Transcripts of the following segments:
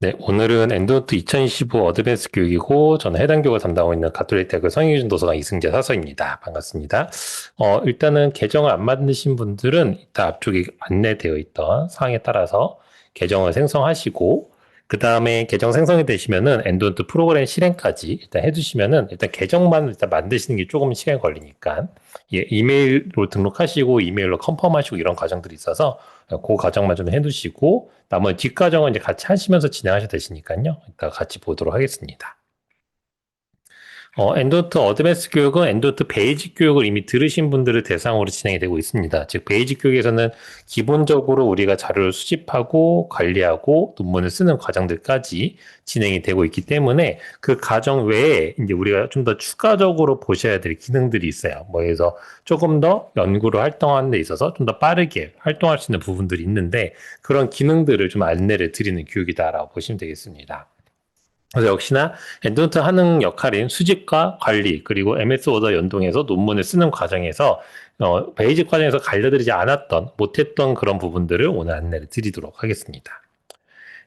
네, 오늘은 엔드노트 2025 어드밴스 교육이고, 저는 해당 교육을 담당하고 있는 가톨릭 대학교 성희준 도서관 이승재 사서입니다. 반갑습니다. 일단은 계정을 안 만드신 분들은 이따 앞쪽에 안내되어 있던 사항에 따라서 계정을 생성하시고, 그 다음에 계정 생성이 되시면은 엔드노트 프로그램 실행까지 일단 해두시면은 일단 계정만 일단 만드시는 게 조금 시간이 걸리니까, 예, 이메일로 등록하시고, 이메일로 컨펌하시고 이런 과정들이 있어서 그 과정만 좀 해두시고, 나머지 뒷과정은 이제 같이 하시면서 진행하셔도 되시니까요. 이따 같이 보도록 하겠습니다. 엔도트 어드밴스 교육은 엔도트 베이직 교육을 이미 들으신 분들을 대상으로 진행이 되고 있습니다. 즉, 베이직 교육에서는 기본적으로 우리가 자료를 수집하고 관리하고 논문을 쓰는 과정들까지 진행이 되고 있기 때문에 그 과정 외에 이제 우리가 좀 더 추가적으로 보셔야 될 기능들이 있어요. 뭐 그래서 조금 더 연구를 활동하는 데 있어서 좀 더 빠르게 활동할 수 있는 부분들이 있는데 그런 기능들을 좀 안내를 드리는 교육이다라고 보시면 되겠습니다. 그래서 역시나 엔드노트 하는 역할인 수집과 관리 그리고 MS 워드 연동해서 논문을 쓰는 과정에서 베이직 과정에서 알려드리지 않았던 못했던 그런 부분들을 오늘 안내를 드리도록 하겠습니다.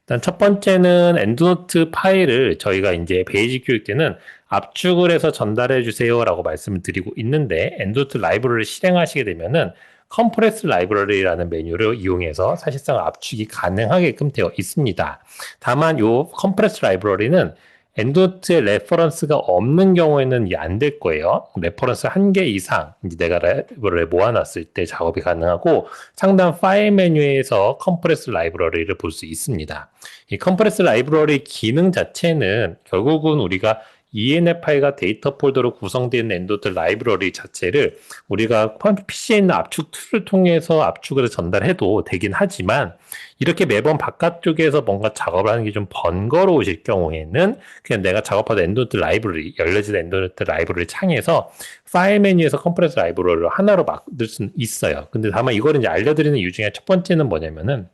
일단 첫 번째는 엔드노트 파일을 저희가 이제 베이직 교육 때는 압축을 해서 전달해 주세요라고 말씀을 드리고 있는데 엔드노트 라이브러리를 실행하시게 되면은 컴프레스 라이브러리라는 메뉴를 이용해서 사실상 압축이 가능하게끔 되어 있습니다. 다만 이 컴프레스 라이브러리는 엔드노트에 레퍼런스가 없는 경우에는 이게 안 될 거예요. 레퍼런스 한 개 이상 이제 내가 라이브러리를 모아놨을 때 작업이 가능하고 상단 파일 메뉴에서 컴프레스 라이브러리를 볼 수 있습니다. 이 컴프레스 라이브러리 기능 자체는 결국은 우리가 ENF 파일과 데이터 폴더로 구성되어 있는 엔도트 라이브러리 자체를 우리가 PC에 있는 압축 툴을 통해서 압축을 전달해도 되긴 하지만 이렇게 매번 바깥쪽에서 뭔가 작업을 하는 게 좀 번거로우실 경우에는 그냥 내가 작업하던 엔도트 라이브러리, 열려진 엔도트 라이브러리 창에서 파일 메뉴에서 컴프레스 라이브러리를 하나로 만들 수는 있어요. 근데 다만 이거를 이제 알려드리는 이유 중에 첫 번째는 뭐냐면은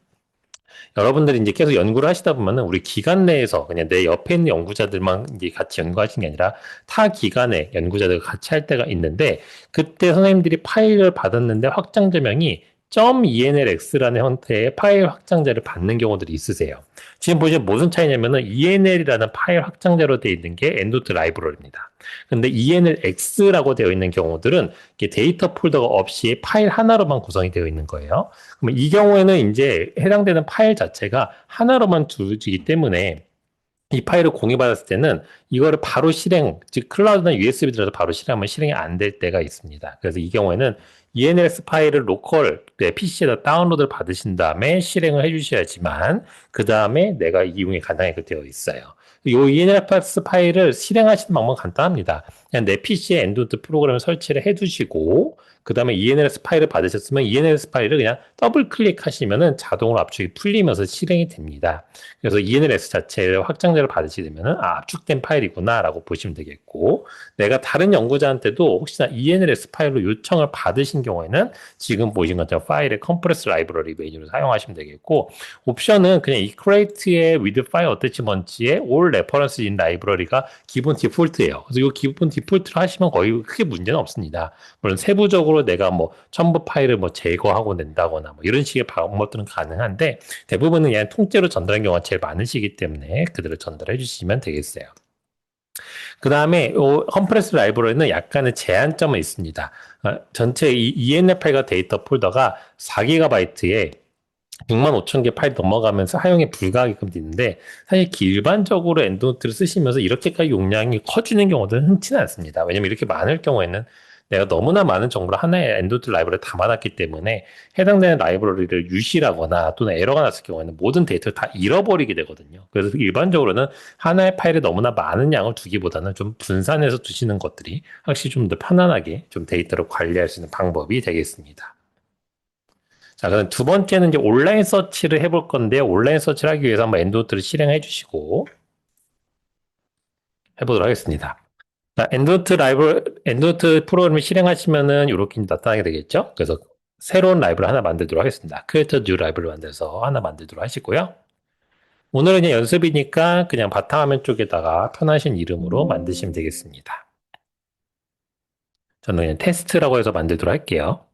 여러분들이 이제 계속 연구를 하시다 보면은 우리 기관 내에서 그냥 내 옆에 있는 연구자들만 이제 같이 연구하시는 게 아니라 타 기관의 연구자들과 같이 할 때가 있는데 그때 선생님들이 파일을 받았는데 확장조명이 .enlx라는 형태의 파일 확장자를 받는 경우들이 있으세요. 지금 보시면 무슨 차이냐면은 enl이라는 파일 확장자로 되어 있는 게 엔도트 라이브러리입니다. 근데 enlx라고 되어 있는 경우들은 데이터 폴더가 없이 파일 하나로만 구성이 되어 있는 거예요. 그럼 이 경우에는 이제 해당되는 파일 자체가 하나로만 두어지기 때문에 이 파일을 공유받았을 때는 이거를 바로 실행, 즉 클라우드나 USB 들어서 바로 실행하면 실행이 안 될 때가 있습니다. 그래서 이 경우에는 ENLX 파일을 로컬 내 PC에다 다운로드를 받으신 다음에 실행을 해주셔야지만 그 다음에 내가 이용이 가능하게 되어 있어요. 이 ENLX 파일을 실행하시는 방법은 간단합니다. 그냥 내 PC에 엔도트 프로그램을 설치를 해두시고 그 다음에 ENLX 파일을 받으셨으면 ENLX 파일을 그냥 더블 클릭하시면은 자동으로 압축이 풀리면서 실행이 됩니다. 그래서 ENLX 자체를 확장자를 받으시게 되면은 압축된 파일이구나라고 보시면 되겠고 내가 다른 연구자한테도 혹시나 ENLX 파일로 요청을 받으신 경우에는 지금 보신 것처럼 파일의 컴프레스 라이브러리 메뉴를 사용하시면 되겠고 옵션은 그냥 equate의 with file attachment의 all reference in library가 기본 디폴트예요. 그래서 이 기본 디폴트를 하시면 거의 크게 문제는 없습니다. 물론 세부적으로 내가 뭐 첨부 파일을 뭐 제거하고 낸다거나 뭐 이런 식의 방법들은 가능한데 대부분은 그냥 통째로 전달하는 경우가 제일 많으시기 때문에 그대로 전달해 주시면 되겠어요. 그 다음에 컴프레스 라이브러리는 약간의 제한점은 있습니다. 전체 이 ENF 파일과 데이터 폴더가 4GB에 6만 5천 개 파일 넘어가면서 사용이 불가하게끔 되는데 사실 일반적으로 엔드노트를 쓰시면서 이렇게까지 용량이 커지는 경우들은 흔치는 않습니다. 왜냐면 이렇게 많을 경우에는 내가 너무나 많은 정보를 하나의 엔드노트 라이브러리에 담아놨기 때문에 해당되는 라이브러리를 유실하거나 또는 에러가 났을 경우에는 모든 데이터를 다 잃어버리게 되거든요. 그래서 일반적으로는 하나의 파일에 너무나 많은 양을 두기보다는 좀 분산해서 두시는 것들이 확실히 좀 더 편안하게 좀 데이터를 관리할 수 있는 방법이 되겠습니다. 자, 그럼 두 번째는 이제 온라인 서치를 해볼 건데요. 온라인 서치를 하기 위해서 한번 엔드노트를 실행해 주시고 해보도록 하겠습니다. 자, 엔드노트 프로그램을 실행하시면은 이렇게 나타나게 되겠죠? 그래서 새로운 라이브를 하나 만들도록 하겠습니다. Create a new 라이브를 만들어서 하나 만들도록 하시고요. 오늘은 그냥 연습이니까 그냥 바탕화면 쪽에다가 편하신 이름으로 만드시면 되겠습니다. 저는 그냥 테스트라고 해서 만들도록 할게요.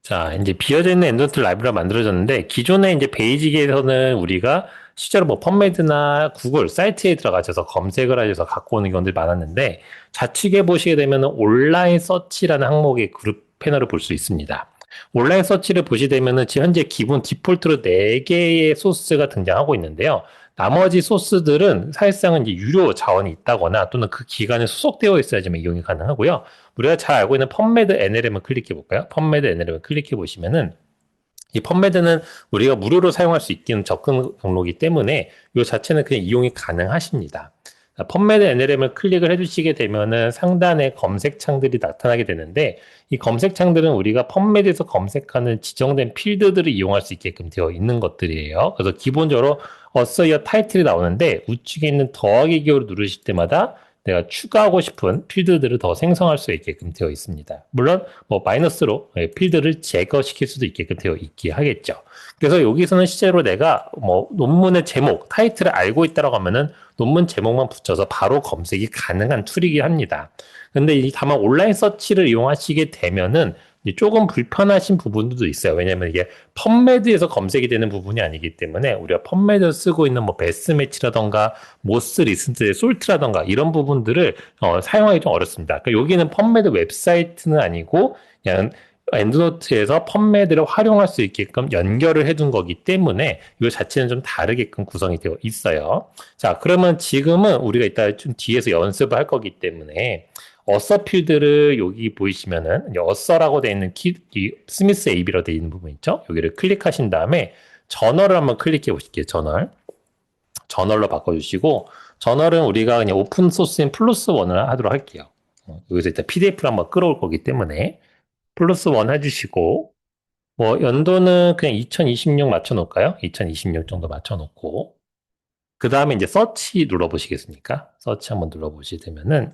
자, 이제 비어져 있는 엔도노트 라이브러리가 만들어졌는데, 기존에 이제 베이직에서는 우리가 실제로 뭐 펀메드나 구글 사이트에 들어가셔서 검색을 하셔서 갖고 오는 경우들이 많았는데, 좌측에 보시게 되면 온라인 서치라는 항목의 그룹 패널을 볼 수 있습니다. 온라인 서치를 보시게 되면은 지금 현재 기본 디폴트로 4개의 소스가 등장하고 있는데요. 나머지 소스들은 사실상은 이제 유료 자원이 있다거나 또는 그 기간에 소속되어 있어야지만 이용이 가능하고요. 우리가 잘 알고 있는 펀메드 NLM을 클릭해 볼까요? 펀메드 NLM을 클릭해 보시면은 이 펀메드는 우리가 무료로 사용할 수 있는 접근 경로이기 때문에 이 자체는 그냥 이용이 가능하십니다. 펀메드 NLM을 클릭을 해주시게 되면은 상단에 검색창들이 나타나게 되는데 이 검색창들은 우리가 펀메드에서 검색하는 지정된 필드들을 이용할 수 있게끔 되어 있는 것들이에요. 그래서 기본적으로 어서이어 타이틀이 나오는데 우측에 있는 더하기 기호를 누르실 때마다 내가 추가하고 싶은 필드들을 더 생성할 수 있게끔 되어 있습니다. 물론 뭐 마이너스로 필드를 제거시킬 수도 있게끔 되어 있게 하겠죠. 그래서 여기서는 실제로 내가 뭐 논문의 제목, 타이틀을 알고 있다라고 하면은 논문 제목만 붙여서 바로 검색이 가능한 툴이긴 합니다. 근데 다만 온라인 서치를 이용하시게 되면은 조금 불편하신 부분도 있어요. 왜냐하면 이게 펀메드에서 검색이 되는 부분이 아니기 때문에 우리가 펀메드 쓰고 있는 뭐 베스트 매치라던가 모스 리슨트 솔트라던가 이런 부분들을 사용하기 좀 어렵습니다. 그러니까 여기는 펀메드 웹사이트는 아니고 그냥 엔드노트에서 펀메드를 활용할 수 있게끔 연결을 해둔 거기 때문에 이 자체는 좀 다르게끔 구성이 되어 있어요. 자, 그러면 지금은 우리가 이따 좀 뒤에서 연습을 할 거기 때문에 어서 필드를 여기 보이시면은 어서라고 되어 있는 이 스미스 AB로 되어 있는 부분 있죠? 여기를 클릭하신 다음에 저널을 한번 클릭해 보실게요. 저널로 바꿔주시고 저널은 우리가 그냥 오픈 소스인 플러스 원을 하도록 할게요. 여기서 일단 PDF를 한번 끌어올 거기 때문에 플러스 원 해주시고 뭐 연도는 그냥 2026 맞춰놓을까요? 2026 정도 맞춰놓고 그 다음에 이제 서치 눌러보시겠습니까? 서치 한번 눌러보시게 되면은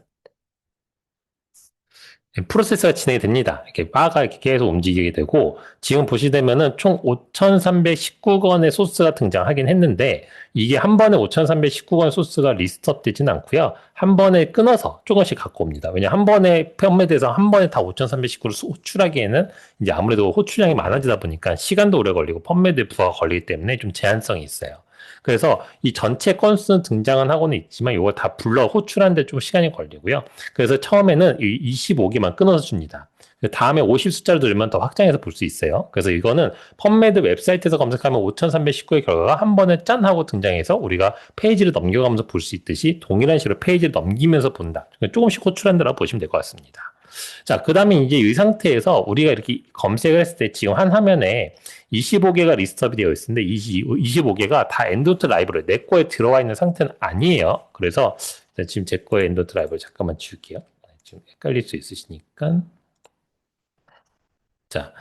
프로세스가 진행이 됩니다. 이렇게 바가 이렇게 계속 움직이게 되고 지금 보시되면은 총 5,319건의 소스가 등장하긴 했는데 이게 한 번에 5,319건 소스가 리스트업 되지는 않고요. 한 번에 끊어서 조금씩 갖고 옵니다. 왜냐 한 번에 펀메드에서 한 번에 다 5,319를 호출하기에는 이제 아무래도 호출량이 많아지다 보니까 시간도 오래 걸리고 펀메드에 부하가 걸리기 때문에 좀 제한성이 있어요. 그래서 이 전체 건수는 등장은 하고는 있지만 이걸 다 불러 호출하는데 좀 시간이 걸리고요. 그래서 처음에는 이 25개만 끊어서 줍니다. 다음에 50 숫자를 들면 더 확장해서 볼 수 있어요. 그래서 이거는 펀메드 웹사이트에서 검색하면 5319의 결과가 한 번에 짠 하고 등장해서 우리가 페이지를 넘겨가면서 볼 수 있듯이 동일한 식으로 페이지를 넘기면서 본다. 조금씩 호출한다라고 보시면 될 것 같습니다. 자, 그 다음에 이제 이 상태에서 우리가 이렇게 검색을 했을 때 지금 한 화면에 25개가 리스트업이 되어 있는데 25개가 다 엔도노트 라이브러리 내 거에 들어와 있는 상태는 아니에요. 그래서 지금 제 거에 엔도노트 라이브러리 잠깐만 지울게요. 좀 헷갈릴 수 있으시니까. 자,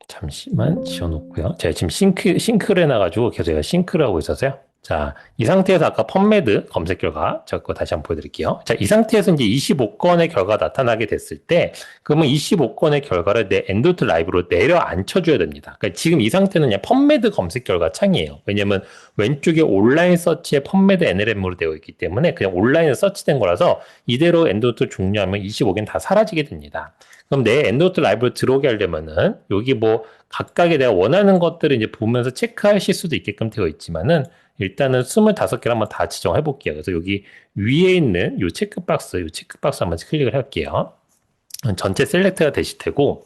잠시만 지워놓고요. 제가 지금 싱크를 해놔가지고 계속 제가 싱크를 하고 있어서요. 자, 이 상태에서 아까 펀메드 검색 결과 제가 그거 다시 한번 보여드릴게요. 자, 이 상태에서 이제 25건의 결과가 나타나게 됐을 때 그러면 25건의 결과를 내 엔도트 라이브로 내려 앉혀줘야 됩니다. 그러니까 지금 이 상태는 그냥 펀메드 검색 결과 창이에요. 왜냐면 왼쪽에 온라인 서치에 펀메드 NLM으로 되어 있기 때문에 그냥 온라인에 서치된 거라서 이대로 엔도트 종료하면 25개는 다 사라지게 됩니다. 그럼 내 엔도트 라이브로 들어오게 하려면은 여기 뭐 각각의 내가 원하는 것들을 이제 보면서 체크하실 수도 있게끔 되어 있지만은 일단은 25개를 한번 다 지정해 볼게요. 그래서 여기 위에 있는 이 체크박스 한번 클릭을 할게요. 전체 셀렉트가 되실 테고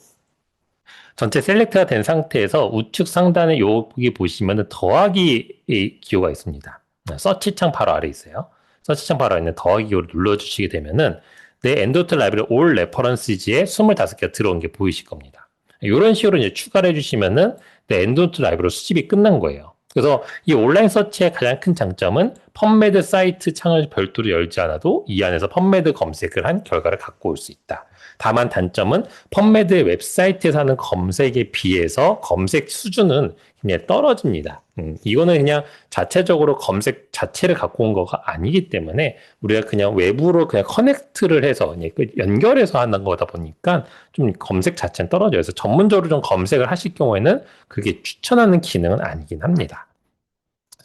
전체 셀렉트가 된 상태에서 우측 상단에 여기 보시면은 더하기 기호가 있습니다. 서치창 바로 아래 있어요. 서치창 바로 아래 있는 더하기 기호를 눌러주시게 되면은 내 엔도트 라이브러리 올 레퍼런스지에 25개가 들어온 게 보이실 겁니다. 이런 식으로 이제 추가를 해주시면은 내 엔도트 라이브러리 수집이 끝난 거예요. 그래서 이 온라인 서치의 가장 큰 장점은 펀메드 사이트 창을 별도로 열지 않아도 이 안에서 펀메드 검색을 한 결과를 갖고 올 수 있다. 다만 단점은 펀메드 웹사이트에서 하는 검색에 비해서 검색 수준은 그냥 떨어집니다. 이거는 그냥 자체적으로 검색 자체를 갖고 온 거가 아니기 때문에 우리가 그냥 외부로 그냥 커넥트를 해서 연결해서 하는 거다 보니까 좀 검색 자체는 떨어져요. 그래서 전문적으로 좀 검색을 하실 경우에는 그게 추천하는 기능은 아니긴 합니다.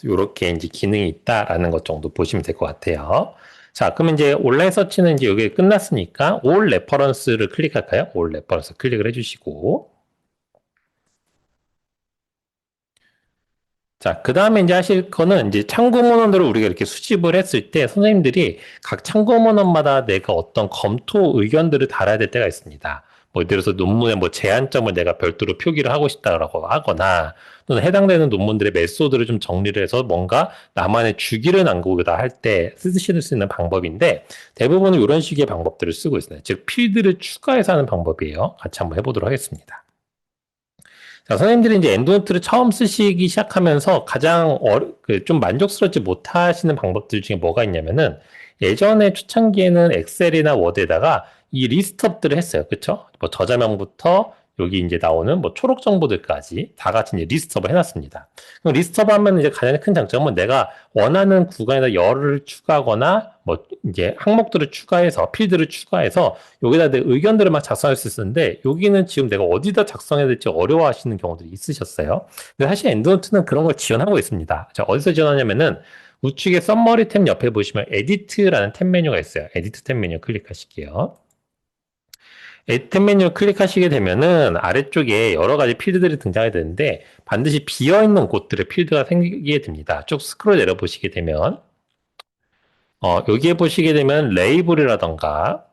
이렇게 이제 기능이 있다라는 것 정도 보시면 될 것 같아요. 자, 그럼 이제 온라인 서치는 이제 여기 끝났으니까 all reference를 클릭할까요? all reference 클릭을 해주시고. 자, 그 다음에 이제 하실 거는 이제 참고 문헌들을 우리가 이렇게 수집을 했을 때 선생님들이 각 참고 문헌마다 내가 어떤 검토 의견들을 달아야 될 때가 있습니다. 뭐, 예를 들어서 논문의 뭐 제한점을 내가 별도로 표기를 하고 싶다라고 하거나 또는 해당되는 논문들의 메소드를 좀 정리를 해서 뭔가 나만의 주기를 남기다 할 때 쓰실 수 있는 방법인데 대부분은 이런 식의 방법들을 쓰고 있어요. 즉, 필드를 추가해서 하는 방법이에요. 같이 한번 해보도록 하겠습니다. 자, 선생님들이 이제 엔드노트를 처음 쓰시기 시작하면서 가장 좀 만족스럽지 못하시는 방법들 중에 뭐가 있냐면은 예전에 초창기에는 엑셀이나 워드에다가 이 리스트업들을 했어요. 그쵸? 뭐 저자명부터 여기 이제 나오는 뭐 초록 정보들까지 다 같이 이제 리스트업을 해놨습니다. 그럼 리스트업 하면 이제 가장 큰 장점은 내가 원하는 구간에다 열을 추가하거나 뭐 이제 항목들을 추가해서 필드를 추가해서 여기다 내 의견들을 막 작성할 수 있었는데 여기는 지금 내가 어디다 작성해야 될지 어려워하시는 경우들이 있으셨어요. 근데 사실 엔드노트는 그런 걸 지원하고 있습니다. 자, 어디서 지원하냐면은 우측에 썸머리 탭 옆에 보시면 에디트라는 탭 메뉴가 있어요. 에디트 탭 메뉴 클릭하실게요. 탭 메뉴 클릭하시게 되면은 아래쪽에 여러 가지 필드들이 등장하게 되는데 반드시 비어있는 곳들의 필드가 생기게 됩니다. 쭉 스크롤 내려보시게 되면 여기에 보시게 되면 레이블이라던가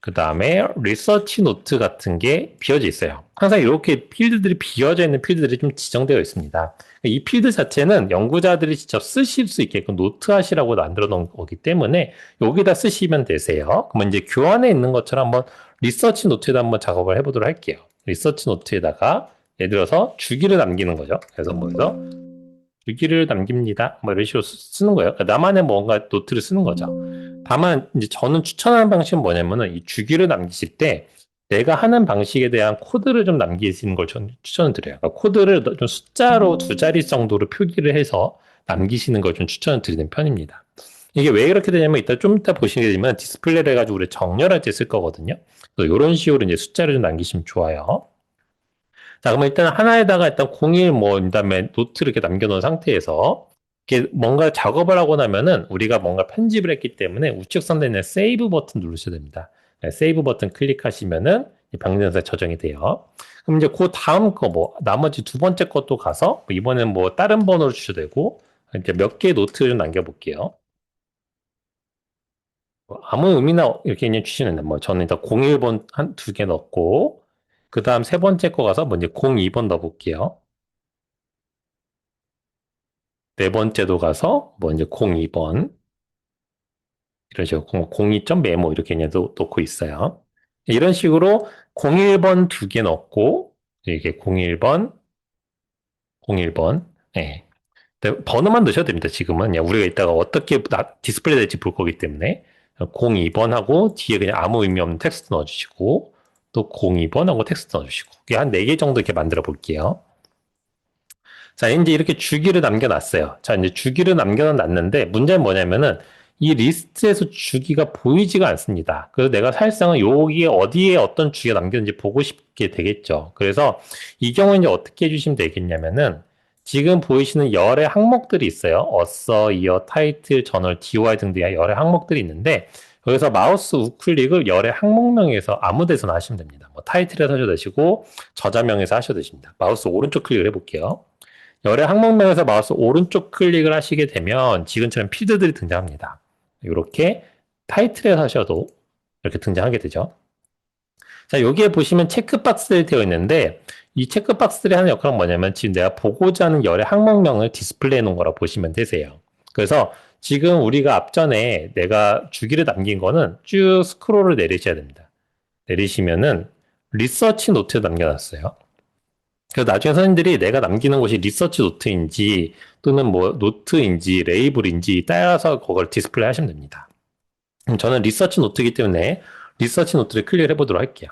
그 다음에 리서치 노트 같은 게 비어져 있어요. 항상 이렇게 필드들이 비어져 있는 필드들이 좀 지정되어 있습니다. 이 필드 자체는 연구자들이 직접 쓰실 수 있게끔 노트하시라고 만들어 놓은 거기 때문에 여기다 쓰시면 되세요. 그러면 이제 교환에 있는 것처럼 한번 리서치 노트에다 한번 작업을 해보도록 할게요. 리서치 노트에다가 예를 들어서 주기를 남기는 거죠. 그래서 뭐해서 주기를 남깁니다. 뭐 이런 식으로 쓰는 거예요. 그러니까 나만의 뭔가 노트를 쓰는 거죠. 다만 이제 저는 추천하는 방식은 뭐냐면은 이 주기를 남기실 때 내가 하는 방식에 대한 코드를 좀 남기시는 걸 저는 추천을 드려요. 그러니까 코드를 좀 숫자로 두 자리 정도로 표기를 해서 남기시는 걸 좀 추천을 드리는 편입니다. 이게 왜 그렇게 되냐면 좀 이따 보시게 되면 디스플레이를 해가지고 우리 정렬할 때 쓸 거거든요. 그래서 이런 식으로 이제 숫자를 좀 남기시면 좋아요. 자, 그러면 일단 하나에다가 일단 01 뭐, 그다음에 노트를 이렇게 남겨놓은 상태에서 이렇게 뭔가 작업을 하고 나면은 우리가 뭔가 편집을 했기 때문에 우측 선에 있는 세이브 버튼 누르셔야 됩니다. 네, 세이브 버튼 클릭하시면은 방전서에 저장이 돼요. 그럼 이제 그 다음 거 뭐, 나머지 두 번째 것도 가서 이번엔 뭐 다른 번호를 주셔도 되고 이제 몇 개의 노트를 좀 남겨볼게요. 뭐 아무 의미나 이렇게 그냥 주시는데 뭐 저는 일단 01번 한 두 개 넣고 그 다음 세 번째 거 가서 뭐 이제 02번 넣어볼게요. 네 번째도 가서 뭐 이제 02번 이런 식으로 02점 메모 이렇게 그냥 놓고 있어요. 이런 식으로 01번 두 개 넣고 이게 01번, 01번. 예. 번호만 넣으셔도 됩니다. 지금은 그냥 우리가 이따가 어떻게 디스플레이 될지 볼 거기 때문에 02번 하고 뒤에 그냥 아무 의미 없는 텍스트 넣어주시고 또 02번 하고 텍스트 넣어주시고 이게 한 4개 정도 이렇게 만들어 볼게요. 자, 이제 이렇게 주기를 남겨놨어요. 자, 이제 주기를 남겨놨는데 문제는 뭐냐면은 이 리스트에서 주기가 보이지가 않습니다. 그래서 내가 사실상은 여기에 어디에 어떤 주기가 남겼는지 보고 싶게 되겠죠. 그래서 이 경우에 이제 어떻게 해주시면 되겠냐면은 지금 보이시는 열의 항목들이 있어요. 어서, 이어, 타이틀, 저널, DOI 등등의 열의 항목들이 있는데 여기서 마우스 우클릭을 열의 항목명에서 아무 데서나 하시면 됩니다. 뭐 타이틀에서 하셔도 되시고 저자명에서 하셔도 되십니다. 마우스 오른쪽 클릭을 해볼게요. 열의 항목명에서 마우스 오른쪽 클릭을 하시게 되면 지금처럼 필드들이 등장합니다. 이렇게 타이틀에서 하셔도 이렇게 등장하게 되죠. 자, 여기에 보시면 체크박스들이 되어 있는데 이 체크박스들이 하는 역할은 뭐냐면 지금 내가 보고자 하는 열의 항목명을 디스플레이 해 놓은 거라 보시면 되세요. 그래서 지금 우리가 앞전에 내가 주기를 남긴 거는 쭉 스크롤을 내리셔야 됩니다. 내리시면은 리서치 노트에 남겨놨어요. 그래서 나중에 선생님들이 내가 남기는 곳이 리서치 노트인지 또는 뭐 노트인지 레이블인지 따라서 그걸 디스플레이 하시면 됩니다. 저는 리서치 노트이기 때문에 리서치 노트를 클릭을 해보도록 할게요.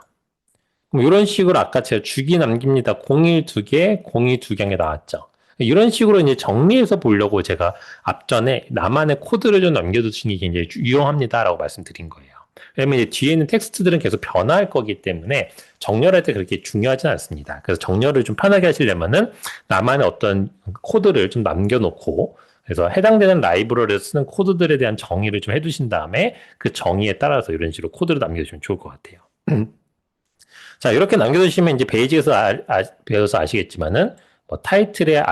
그럼 이런 식으로 아까 제가 주기 남깁니다. 01 2개, 02 2개 나왔죠. 이런 식으로 이제 정리해서 보려고 제가 앞전에 나만의 코드를 좀 남겨두시는 게 굉장히 유용합니다라고 말씀드린 거예요. 왜냐면 이제 뒤에 있는 텍스트들은 계속 변화할 거기 때문에 정렬할 때 그렇게 중요하진 않습니다. 그래서 정렬을 좀 편하게 하시려면은 나만의 어떤 코드를 좀 남겨놓고 그래서 해당되는 라이브러리를 쓰는 코드들에 대한 정의를 좀 해두신 다음에 그 정의에 따라서 이런 식으로 코드를 남겨주시면 좋을 것 같아요. 자, 이렇게 남겨두시면 이제 베이직에서 배워서 아시겠지만은 뭐 타이틀의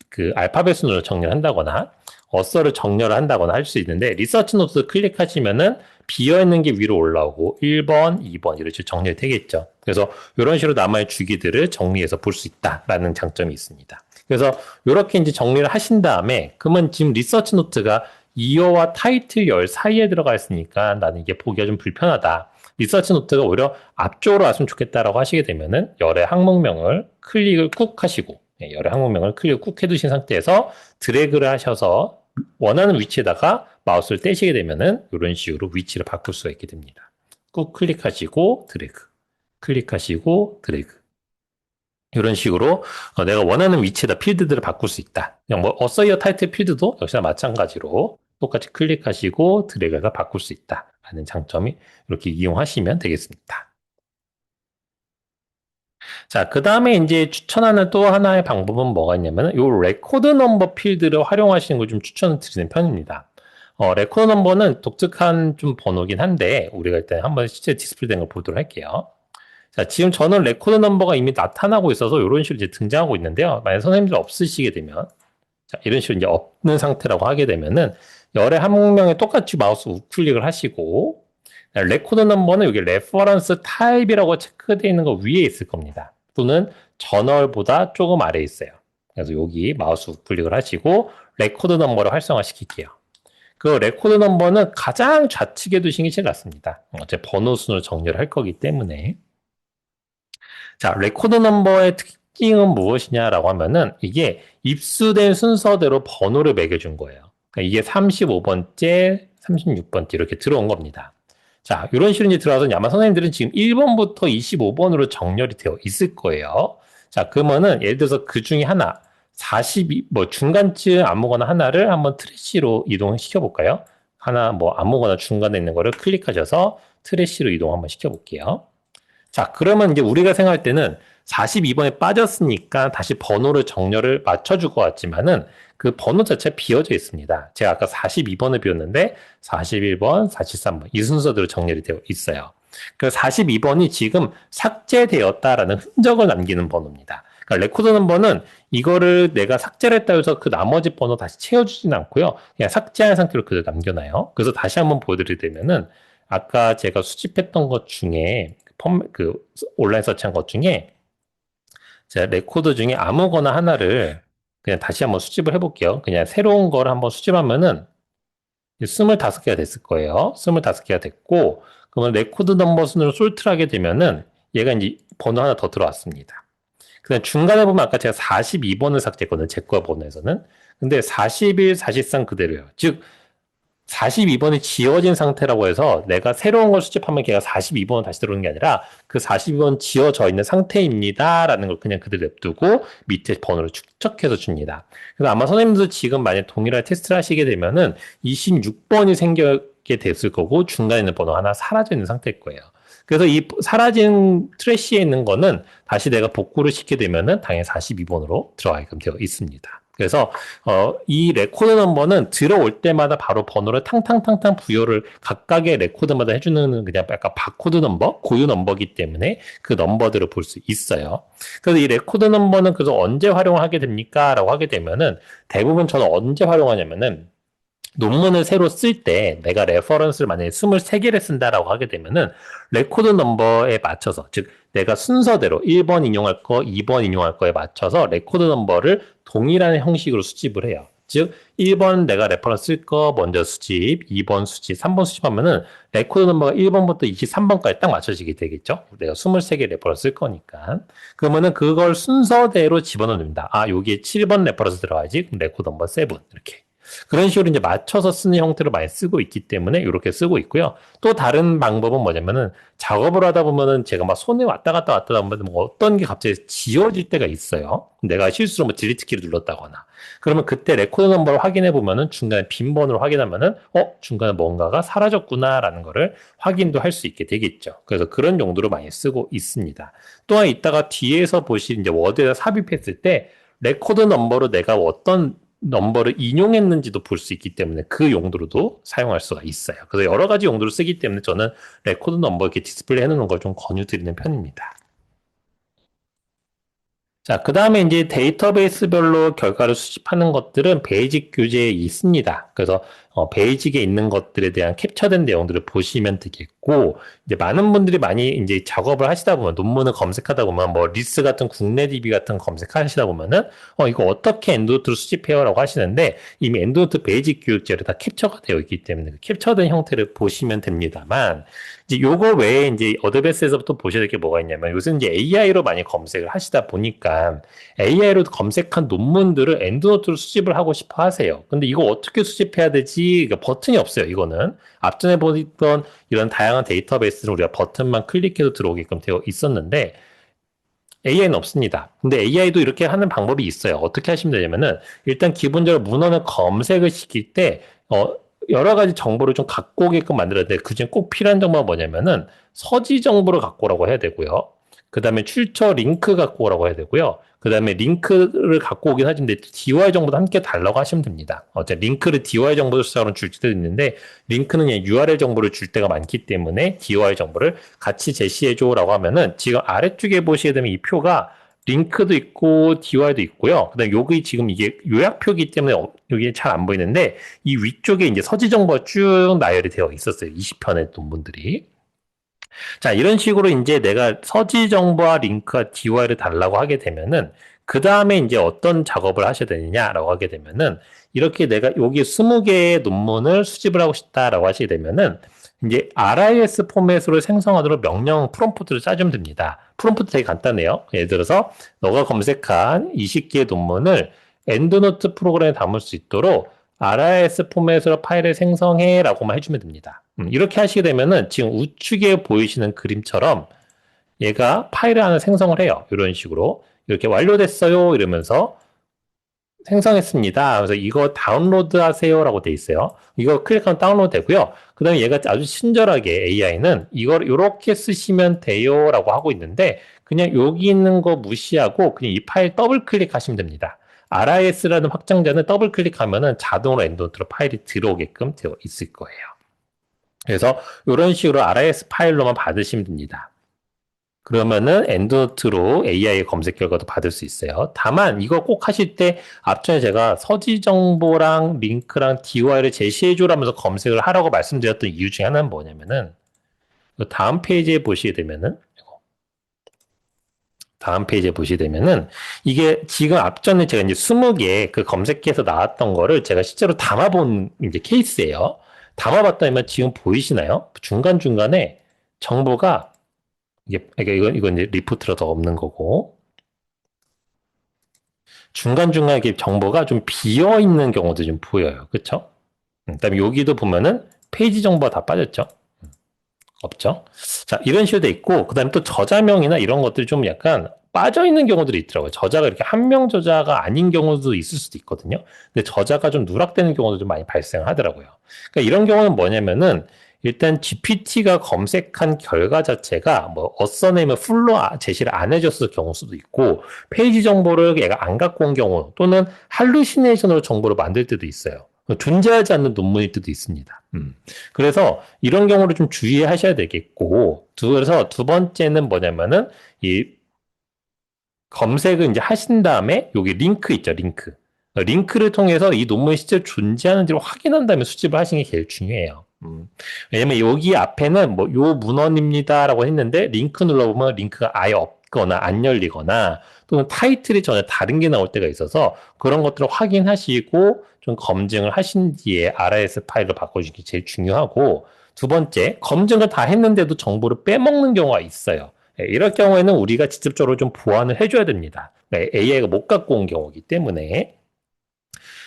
그 알파벳 순으로 정리를 한다거나 어서를 정렬을 한다거나 할 수 있는데 리서치 노트 클릭하시면은 비어있는 게 위로 올라오고 1번, 2번 이렇게 정리가 되겠죠. 그래서 이런 식으로 남아의 주기들을 정리해서 볼 수 있다라는 장점이 있습니다. 그래서 이렇게 이제 정리를 하신 다음에 그러면 지금 리서치 노트가 이어와 타이틀 열 사이에 들어가 있으니까 나는 이게 보기가 좀 불편하다. 리서치 노트가 오히려 앞쪽으로 왔으면 좋겠다라고 하시게 되면은 열의 항목명을 클릭을 꾹 하시고 열의 항목명을 클릭을 꾹 해두신 상태에서 드래그를 하셔서 원하는 위치에다가 마우스를 떼시게 되면은 이런 식으로 위치를 바꿀 수가 있게 됩니다. 꾹 클릭하시고 드래그, 클릭하시고 드래그. 이런 식으로 내가 원하는 위치에다 필드들을 바꿀 수 있다. 그냥 뭐 어서이어 타이틀 필드도 역시나 마찬가지로 똑같이 클릭하시고 드래그해서 바꿀 수 있다. 라는 장점이 이렇게 이용하시면 되겠습니다. 자, 그 다음에 이제 추천하는 또 하나의 방법은 뭐가 있냐면, 요 레코드 넘버 필드를 활용하시는 걸 좀 추천을 드리는 편입니다. 레코드 넘버는 독특한 좀 번호긴 한데, 우리가 일단 한번 실제 디스플레이 된 걸 보도록 할게요. 자, 지금 저는 레코드 넘버가 이미 나타나고 있어서 이런 식으로 이제 등장하고 있는데요. 만약 선생님들 없으시게 되면, 자, 이런 식으로 이제 없는 상태라고 하게 되면은, 열의 항목명에 똑같이 마우스 우클릭을 하시고, 레코드 넘버는 여기 레퍼런스 타입이라고 체크되어 있는 거 위에 있을 겁니다. 또는 저널보다 조금 아래에 있어요. 그래서 여기 마우스 우클릭을 하시고 레코드 넘버를 활성화시킬게요. 그 레코드 넘버는 가장 좌측에 두시는 게 제일 낫습니다. 어째 번호 순으로 정렬을 할 거기 때문에. 자, 레코드 넘버의 특징은 무엇이냐라고 하면은 이게 입수된 순서대로 번호를 매겨준 거예요. 그러니까 이게 35번째, 36번째 이렇게 들어온 겁니다. 자, 이런 식으로 이제 들어와서 아마 선생님들은 지금 1번부터 25번으로 정렬이 되어 있을 거예요. 자, 그러면은 예를 들어서 그 중에 하나, 42, 뭐 중간쯤 아무거나 하나를 한번 트래시로 이동시켜 볼까요? 하나 뭐 아무거나 중간에 있는 거를 클릭하셔서 트래시로 이동 한번 시켜 볼게요. 자, 그러면 이제 우리가 생각할 때는 42번에 빠졌으니까 다시 번호를 정렬을 맞춰줄 것 같지만은 그 번호 자체가 비어져 있습니다. 제가 아까 42번을 비웠는데 41번, 43번 이 순서대로 정렬이 되어 있어요. 그 42번이 지금 삭제되었다라는 흔적을 남기는 번호입니다. 그러니까 레코드 넘버는 이거를 내가 삭제를 했다 해서 그 나머지 번호 다시 채워주진 않고요. 그냥 삭제한 상태로 그대로 남겨놔요. 그래서 다시 한번 보여드리자면은 아까 제가 수집했던 것 중에 그 온라인 서치한 것 중에 제가 레코드 중에 아무거나 하나를 그냥 다시 한번 수집을 해볼게요. 그냥 새로운 걸 한번 수집하면은 25개가 됐을 거예요. 25개가 됐고, 그러면 레코드 넘버 순으로 솔트를 하게 되면은 얘가 이제 번호 하나 더 들어왔습니다. 그다음 중간에 보면 아까 제가 42번을 삭제했거든요. 제 거 번호에서는. 근데 41 사실상 그대로예요. 즉, 42번이 지워진 상태라고 해서 내가 새로운 걸 수집하면 걔가 42번을 다시 들어오는 게 아니라 그 42번 지워져 있는 상태입니다. 라는 걸 그냥 그대로 냅두고 밑에 번호를 축적해서 줍니다. 그래서 아마 선생님도 지금 만약 동일하게 테스트를 하시게 되면은 26번이 생기게 됐을 거고 중간에 있는 번호 하나 사라져 있는 상태일 거예요. 그래서 이 사라진 트래시에 있는 거는 다시 내가 복구를 시키게 되면은 당연히 42번으로 들어가게끔 되어 있습니다. 그래서 이 레코드 넘버는 들어올 때마다 바로 번호를 탕탕탕탕 부여를 각각의 레코드마다 해주는 그냥 약간 바코드 넘버, 고유 넘버이기 때문에 그 넘버들을 볼 수 있어요. 그래서 이 레코드 넘버는 그래서 언제 활용하게 됩니까? 라고 하게 되면은 대부분 저는 언제 활용하냐면은 논문을 새로 쓸 때 내가 레퍼런스를 만약에 23개를 쓴다라고 하게 되면은 레코드 넘버에 맞춰서 즉 내가 순서대로 1번 인용할 거, 2번 인용할 거에 맞춰서 레코드 넘버를 동일한 형식으로 수집을 해요. 즉 1번 내가 레퍼런스 쓸 거 먼저 수집, 2번 수집, 3번 수집하면은 레코드 넘버가 1번부터 23번까지 딱 맞춰지게 되겠죠. 내가 23개 레퍼런스 쓸 거니까. 그러면은 그걸 순서대로 집어넣습니다. 아, 여기에 7번 레퍼런스 들어가야지. 그럼 레코드 넘버 7 이렇게. 그런 식으로 이제 맞춰서 쓰는 형태로 많이 쓰고 있기 때문에 이렇게 쓰고 있고요. 또 다른 방법은 뭐냐면은 작업을 하다 보면은 제가 막 손에 왔다 갔다 하면 뭐 어떤 게 갑자기 지워질 때가 있어요. 내가 실수로 뭐 딜리트 키를 눌렀다거나. 그러면 그때 레코드 넘버를 확인해 보면은 중간에 빈 번호를 확인하면은 중간에 뭔가가 사라졌구나라는 거를 확인도 할 수 있게 되겠죠. 그래서 그런 용도로 많이 쓰고 있습니다. 또한 이따가 뒤에서 보실 이제 워드에다 삽입했을 때 레코드 넘버로 내가 어떤 넘버를 인용했는지도 볼 수 있기 때문에 그 용도로도 사용할 수가 있어요. 그래서 여러 가지 용도로 쓰기 때문에 저는 레코드 넘버 이렇게 디스플레이 해놓는 걸 좀 권유드리는 편입니다. 자, 그 다음에 이제 데이터베이스별로 결과를 수집하는 것들은 베이직 교재에 있습니다. 그래서 베이직에 있는 것들에 대한 캡처된 내용들을 보시면 되겠고, 이제 많은 분들이 많이 이제 작업을 하시다 보면, 논문을 검색하다 보면, 뭐, 리스 같은 국내 DB 같은 거 검색하시다 보면은, 이거 어떻게 엔드노트로 수집해요? 라고 하시는데, 이미 엔드노트 베이직 교육제로 다 캡처가 되어 있기 때문에, 그 캡처된 형태를 보시면 됩니다만, 이제 요거 외에 이제 어드밴스에서부터 보셔야 될 게 뭐가 있냐면 요즘 이제 AI로 많이 검색을 하시다 보니까 AI로 검색한 논문들을 엔드노트로 수집을 하고 싶어 하세요. 근데 이거 어떻게 수집해야 되지? 그러니까 버튼이 없어요, 이거는. 앞전에 보던 이런 다양한 데이터베이스는 우리가 버튼만 클릭해도 들어오게끔 되어 있었는데 AI는 없습니다. 근데 AI도 이렇게 하는 방법이 있어요. 어떻게 하시면 되냐면은 일단 기본적으로 문헌을 검색을 시킬 때 여러 가지 정보를 좀 갖고 오게끔 만들어야 돼. 그중에 꼭 필요한 정보가 뭐냐면은 서지 정보를 갖고 오라고 해야 되고요. 그 다음에 출처 링크 갖고 오라고 해야 되고요. 그 다음에 링크를 갖고 오긴 하는데 DOI 정보도 함께 달라고 하시면 됩니다. 링크를 DOI 정보를 수작으로 줄 때도 있는데 링크는 그냥 URL 정보를 줄 때가 많기 때문에 DOI 정보를 같이 제시해줘라고 하면은 지금 아래쪽에 보시게 되면 이 표가 링크도 있고 DOI도 있고요. 그다음에 여기 지금 이게 요약표이기 때문에 여기 잘 안 보이는데 이 위쪽에 이제 서지 정보가 쭉 나열이 되어 있었어요. 20편의 논문들이. 자, 이런 식으로 이제 내가 서지 정보와 링크와 DOI를 달라고 하게 되면은 그 다음에 이제 어떤 작업을 하셔야 되느냐라고 하게 되면은 이렇게 내가 여기 20개의 논문을 수집을 하고 싶다라고 하시게 되면은 이제 RIS 포맷으로 생성하도록 명령 프롬프트를 짜주면 됩니다. 프롬프트 되게 간단해요. 예를 들어서 너가 검색한 20개의 논문을 엔드노트 프로그램에 담을 수 있도록 RIS 포맷으로 파일을 생성해 라고만 해주면 됩니다. 이렇게 하시게 되면은 지금 우측에 보이시는 그림처럼 얘가 파일을 하나 생성을 해요. 이런 식으로. 이렇게 완료됐어요. 이러면서 생성했습니다. 그래서 이거 다운로드 하세요라고 돼 있어요. 이거 클릭하면 다운로드 되고요. 그 다음에 얘가 아주 친절하게 AI는 이걸 이렇게 쓰시면 돼요라고 하고 있는데 그냥 여기 있는 거 무시하고 그냥 이 파일 더블 클릭하시면 됩니다. RIS라는 확장자는 더블 클릭하면은 자동으로 엔드노트로 파일이 들어오게끔 되어 있을 거예요. 그래서 이런 식으로 RIS 파일로만 받으시면 됩니다. 그러면은 엔드노트로 AI 검색 결과도 받을 수 있어요. 다만 이거 꼭 하실 때 앞전에 제가 서지 정보랑 링크랑 DOI를 제시해줘라면서 검색을 하라고 말씀드렸던 이유 중에 하나는 뭐냐면은 다음 페이지에 보시게 되면은 이게 지금 앞전에 제가 이제 20개 그 검색해서 나왔던 거를 제가 실제로 담아본 이제 케이스예요. 담아봤더니 지금 보이시나요? 중간중간에 정보가 이건 이제 리포트라서 없는 거고. 중간중간에 이렇게 정보가 좀 비어 있는 경우도 좀 보여요. 그쵸? 그다음에 여기도 보면은 페이지 정보가 다 빠졌죠? 없죠? 자, 이런 식으로 돼 있고, 그 다음에 또 저자명이나 이런 것들이 좀 약간 빠져 있는 경우들이 있더라고요. 저자가 이렇게 한 명 저자가 아닌 경우도 있을 수도 있거든요. 근데 저자가 좀 누락되는 경우도 좀 많이 발생하더라고요. 그러니까 이런 경우는 뭐냐면은 일단 GPT가 검색한 결과 자체가 뭐 어서네임을 풀로 제시를 안 해줬을 경우 수도 있고 페이지 정보를 얘가 안 갖고 온 경우 또는 할루시네이션으로 정보를 만들 때도 있어요. 존재하지 않는 논문일 때도 있습니다. 그래서 이런 경우를 좀 주의하셔야 되겠고, 그래서 두 번째는 뭐냐면은 이 검색을 이제 하신 다음에 여기 링크 있죠, 링크. 링크를 통해서 이 논문이 실제로 존재하는지를 확인한 다음에 수집을 하시는 게 제일 중요해요. 왜냐면 여기 앞에는 뭐 요 문헌입니다라고 했는데 링크 눌러보면 링크가 아예 없거나 안 열리거나 또는 타이틀이 전혀 다른 게 나올 때가 있어서 그런 것들을 확인하시고 좀 검증을 하신 뒤에 RIS 파일로 바꿔주는 게 제일 중요하고 두 번째, 검증을 다 했는데도 정보를 빼먹는 경우가 있어요. 이럴 경우에는 우리가 직접적으로 좀 보완을 해줘야 됩니다. AI가 못 갖고 온 경우이기 때문에.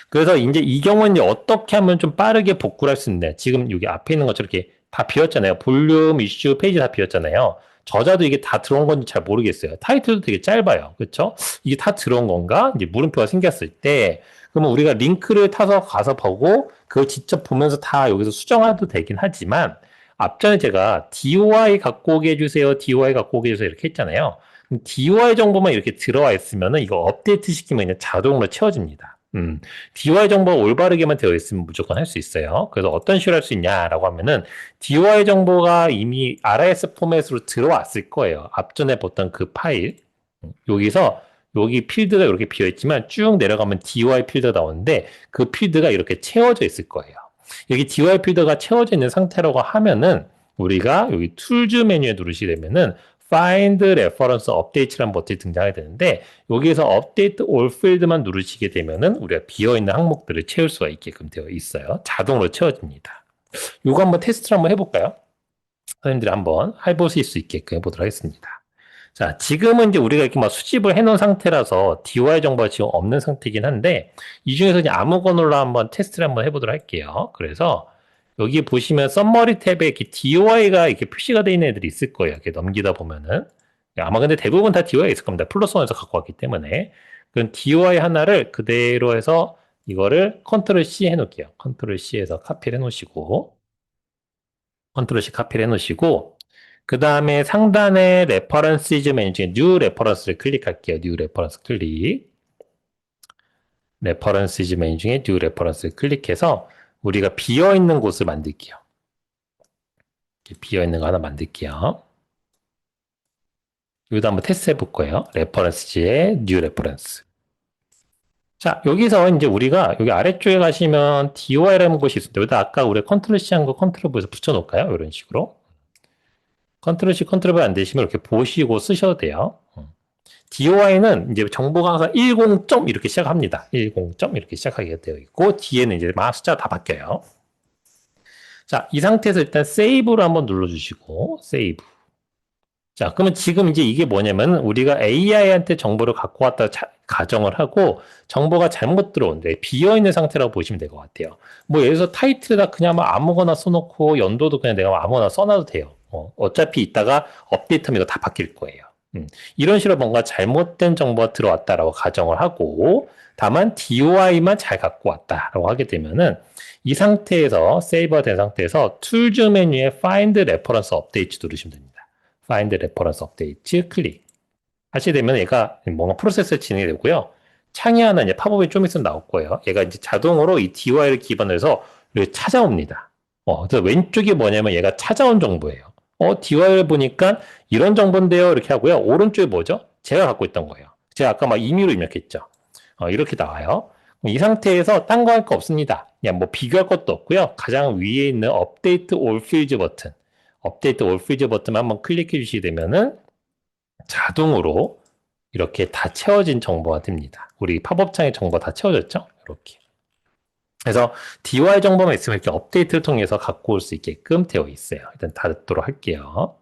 그래서 이제 이 경우는 이제 어떻게 하면 좀 빠르게 복구를 할 수 있냐. 지금 여기 앞에 있는 것처럼 이렇게 다 비었잖아요. 볼륨, 이슈, 페이지 다 비었잖아요. 저자도 이게 다 들어온 건지 잘 모르겠어요. 타이틀도 되게 짧아요. 그렇죠? 이게 다 들어온 건가? 이제 물음표가 생겼을 때 그러면 우리가 링크를 타서 가서 보고 그걸 직접 보면서 다 여기서 수정해도 되긴 하지만 앞전에 제가 DOI 갖고 오게 해주세요. DOI 갖고 오게 해주세요. 이렇게 했잖아요. DOI 정보만 이렇게 들어와 있으면은 이거 업데이트 시키면 그냥 자동으로 채워집니다. DOI 정보가 올바르게만 되어 있으면 무조건 할 수 있어요. 그래서 어떤 식으로 할 수 있냐라고 하면은 DOI 정보가 이미 RIS 포맷으로 들어왔을 거예요. 앞전에 봤던 그 파일. 여기서 여기 필드가 이렇게 비어 있지만 쭉 내려가면 DOI 필드가 나오는데 그 필드가 이렇게 채워져 있을 거예요. 여기 DOI 필드가 채워져 있는 상태라고 하면은 우리가 여기 툴즈 메뉴에 누르시게 되면은 Find Reference Update라는 버튼이 등장하게 되는데 여기에서 Update All Field만 누르시게 되면은 우리가 비어있는 항목들을 채울 수가 있게끔 되어 있어요. 자동으로 채워집니다. 이거 한번 테스트를 한번 해볼까요? 선생님들이 한번 해보실 수 있게끔 해보도록 하겠습니다. 자, 지금은 이제 우리가 이렇게 막 수집을 해놓은 상태라서 DOI 정보가 지금 없는 상태이긴 한데, 이 중에서 이제 아무거나로 한번 테스트를 한번 해보도록 할게요. 그래서 여기 보시면 썸머리 탭에 이렇게 DOI가 이렇게 표시가 되어 있는 애들이 있을 거예요. 이렇게 넘기다 보면은. 아마 근데 대부분 다 DOI가 있을 겁니다. 플러스 원에서 갖고 왔기 때문에. 그럼 DOI 하나를 그대로 해서 이거를 컨트롤 C 해놓을게요. 컨트롤 C에서 카피를 해놓으시고, 컨트롤 C 카피를 해놓으시고, 그 다음에 상단에 레퍼런시즈 메뉴 중에 뉴 레퍼런스를 클릭할게요. 뉴 레퍼런스 클릭. 레퍼런시즈 메뉴 중에 뉴 레퍼런스를 클릭해서 우리가 비어있는 곳을 만들게요. 비어있는 거 하나 만들게요. 여기도 한번 테스트 해볼 거예요. 레퍼런스지의 뉴 레퍼런스. 자, 여기서 이제 우리가 여기 아래쪽에 가시면 DOI라는 곳이 있습니다. 여기다 아까 우리 컨트롤 C 한 거 컨트롤 V에서 붙여놓을까요? 이런 식으로. 컨트롤 C, 컨트롤 V 안 되시면 이렇게 보시고 쓰셔도 돼요. DOI는 이제 정보가 항상 10점 이렇게 시작합니다. 10점 이렇게 시작하게 되어 있고, 뒤에는 이제 막 숫자가 다 바뀌어요. 자, 이 상태에서 일단 세이브를 한번 눌러주시고, 세이브. 자, 그러면 지금 이제 이게 뭐냐면, 우리가 AI한테 정보를 갖고 왔다 가정을 하고, 정보가 잘못 들어온대. 비어있는 상태라고 보시면 될 것 같아요. 뭐, 예를 들어서 타이틀에다 그냥 막 아무거나 써놓고, 연도도 그냥 내가 아무거나 써놔도 돼요. 어차피 이따가 업데이트하면 이거 다 바뀔 거예요. 이런 식으로 뭔가 잘못된 정보가 들어왔다라고 가정을 하고, 다만 DOI만 잘 갖고 왔다라고 하게 되면은, 이 상태에서, 세이버가 된 상태에서 툴즈 메뉴에 Find Reference Update 누르시면 됩니다. Find Reference Update 클릭. 하시게 되면 얘가 뭔가 프로세스 진행이 되고요. 창이 하나 이제 팝업이 좀 있으면 나올 거예요. 얘가 이제 자동으로 이 DOI를 기반으로 해서 찾아옵니다. 그래서 왼쪽이 뭐냐면 얘가 찾아온 정보예요. DOI를 보니까 이런 정보인데요. 이렇게 하고요. 오른쪽이 뭐죠? 제가 갖고 있던 거예요. 제가 아까 막 임의로 입력했죠. 이렇게 나와요. 이 상태에서 딴 거 할 거 없습니다. 그냥 뭐 비교할 것도 없고요. 가장 위에 있는 업데이트 올 필드 버튼. 업데이트 올 필드 버튼만 한번 클릭해 주시게 되면은 자동으로 이렇게 다 채워진 정보가 됩니다. 우리 팝업창의 정보가 다 채워졌죠? 이렇게. 그래서 DOI 정보만 있으면 이렇게 업데이트를 통해서 갖고 올 수 있게끔 되어 있어요. 일단 닫도록 할게요.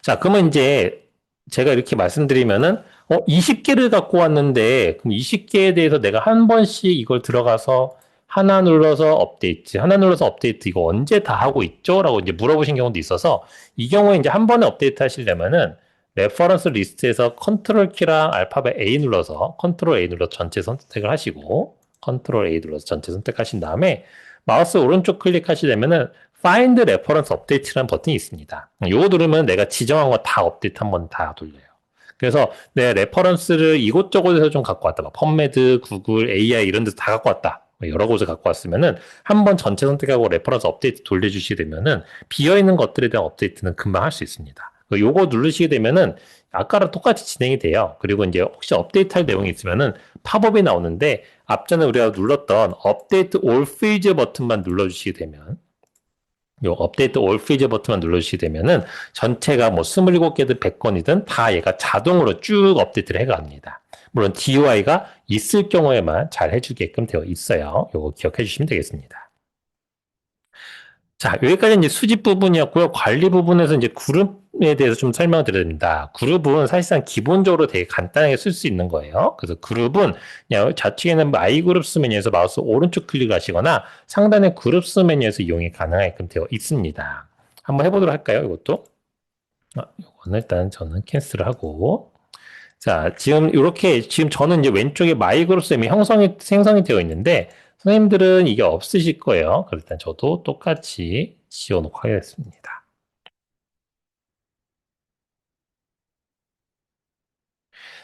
자, 그러면 이제 제가 이렇게 말씀드리면은 20개를 갖고 왔는데 그럼 20개에 대해서 내가 한 번씩 이걸 들어가서 하나 눌러서 업데이트, 하나 눌러서 업데이트 이거 언제 다 하고 있죠? 라고 이제 물어보신 경우도 있어서 이 경우에 이제 한 번에 업데이트 하시려면은 레퍼런스 리스트에서 컨트롤 키랑 알파벳 A 눌러서 컨트롤 A 눌러서 전체 선택을 하시고 컨트롤 A 눌러서 전체 선택하신 다음에 마우스 오른쪽 클릭하시려면은 Find Reference Update라는 버튼이 있습니다. 이거 누르면 내가 지정한 거 다 업데이트 한번 다 돌려요. 그래서 내 레퍼런스를 이곳저곳에서 좀 갖고 왔다. 막 펀메드, 구글, AI 이런 데서 다 갖고 왔다. 여러 곳을 갖고 왔으면은 한번 전체 선택하고 레퍼런스 업데이트 돌려주시게 되면은 비어있는 것들에 대한 업데이트는 금방 할 수 있습니다. 요거 누르시게 되면은 아까랑 똑같이 진행이 돼요. 그리고 이제 혹시 업데이트 할 내용이 있으면은 팝업이 나오는데 앞전에 우리가 눌렀던 업데이트 올 페이지 버튼만 눌러주시게 되면 요 업데이트 올 페이지 버튼만 눌러주시게 되면은 전체가 뭐 27개든 100건이든 다 얘가 자동으로 쭉 업데이트를 해갑니다. 물론 DOI가 있을 경우에만 잘 해주게끔 되어 있어요. 요거 기억해 주시면 되겠습니다. 자, 여기까지 이제 수집 부분이었고요. 관리 부분에서 이제 그룹에 대해서 좀 설명을 드려야 됩니다. 그룹은 사실상 기본적으로 되게 간단하게 쓸 수 있는 거예요. 그래서 그룹은 그냥 좌측에는 마이 그룹스 메뉴에서 마우스 오른쪽 클릭하시거나 상단의 그룹스 메뉴에서 이용이 가능하게끔 되어 있습니다. 한번 해보도록 할까요? 이것도. 이거는 일단 저는 캔슬을 하고. 자, 지금 이렇게, 지금 저는 이제 왼쪽에 마이 그룹스 이미 생성이 되어 있는데, 선생님들은 이게 없으실 거예요. 그래서 일단 저도 똑같이 지워놓고 하겠습니다.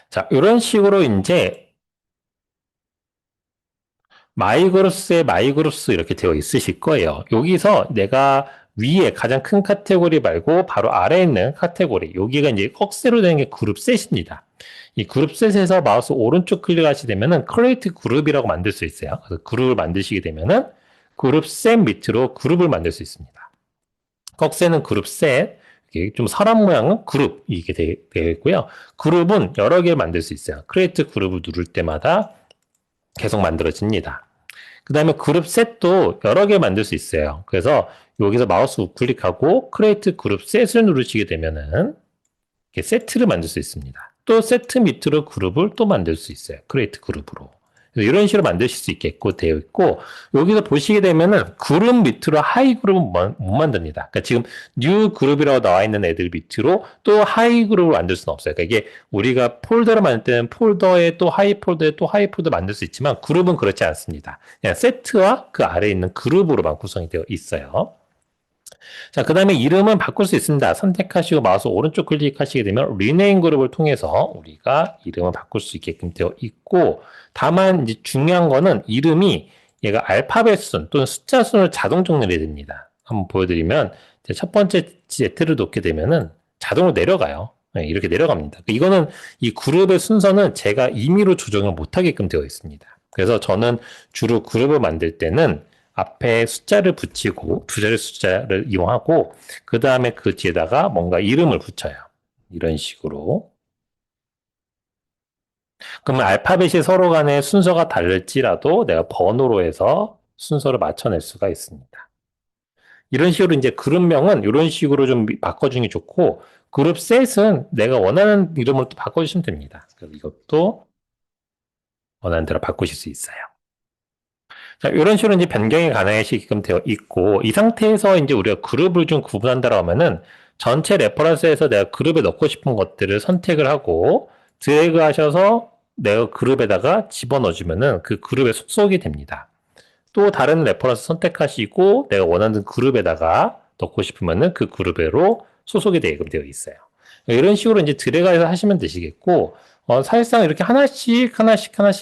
자, 이런 식으로 이제 마이그룹스에 마이그룹스 이렇게 되어 있으실 거예요. 여기서 내가 위에 가장 큰 카테고리 말고 바로 아래에 있는 카테고리, 여기가 이제 꺽쇠로 되는 게 그룹셋입니다. 이 그룹셋에서 마우스 오른쪽 클릭하시게 되면은 크리에이트 그룹이라고 만들 수 있어요. 그래서 그룹을 만드시게 되면은 그룹셋 밑으로 그룹을 만들 수 있습니다. 꺽쇠는 그룹셋, 좀 사람 모양은 그룹 이게 되어 있고요. 그룹은 여러 개 만들 수 있어요. 크리에이트 그룹을 누를 때마다 계속 만들어집니다. 그 다음에 그룹 셋도 여러 개 만들 수 있어요. 그래서 여기서 마우스 우클릭하고 크리에이트 그룹 셋을 누르시게 되면은 이렇게 세트를 만들 수 있습니다. 또 세트 밑으로 그룹을 또 만들 수 있어요. 크리에이트 그룹으로. 이런 식으로 만드실 수 있게끔 되어 있고, 여기서 보시게 되면은 그룹 밑으로 하이 그룹은 못 만듭니다. 그러니까 지금 뉴 그룹이라고 나와 있는 애들 밑으로 또 하이 그룹을 만들 수는 없어요. 그러니까 이게 우리가 폴더를 만들 때는 폴더에 또 하이 폴더에 또 하이 폴더 만들 수 있지만 그룹은 그렇지 않습니다. 그냥 세트와 그 아래에 있는 그룹으로만 구성이 되어 있어요. 자, 그 다음에 이름은 바꿀 수 있습니다. 선택하시고 마우스 오른쪽 클릭하시게 되면 리네임 그룹을 통해서 우리가 이름을 바꿀 수 있게끔 되어 있고, 다만 이제 중요한 거는 이름이 얘가 알파벳 순 또는 숫자 순으로 자동 정렬이 됩니다. 한번 보여드리면 첫 번째 Z를 놓게 되면은 자동으로 내려가요. 네, 이렇게 내려갑니다. 이거는 이 그룹의 순서는 제가 임의로 조정을 못하게끔 되어 있습니다. 그래서 저는 주로 그룹을 만들 때는 앞에 숫자를 붙이고 두 자리 숫자를 이용하고 그 다음에 그 뒤에다가 뭔가 이름을 붙여요. 이런 식으로. 그러면 알파벳이 서로 간의 순서가 다를지라도 내가 번호로 해서 순서를 맞춰낼 수가 있습니다. 이런 식으로 이제 그룹명은 이런 식으로 좀 바꿔주는 게 좋고, 그룹 셋은 내가 원하는 이름으로 또 바꿔주시면 됩니다. 그래서 이것도 원하는 대로 바꾸실 수 있어요. 자, 이런 식으로 이제 변경이 가능하시게끔 되어 있고, 이 상태에서 이제 우리가 그룹을 좀 구분한다고 하면은 전체 레퍼런스에서 내가 그룹에 넣고 싶은 것들을 선택을 하고 드래그 하셔서 내가 그룹에다가 집어넣어주면은 그 그룹에 속속이 됩니다. 또 다른 레퍼런스 선택하시고 내가 원하는 그룹에다가 넣고 싶으면은 그 그룹으로 소속이 되게끔 되어 있어요. 이런 식으로 이제 드래그해서 하시면 되시겠고, 사실상 이렇게 하나씩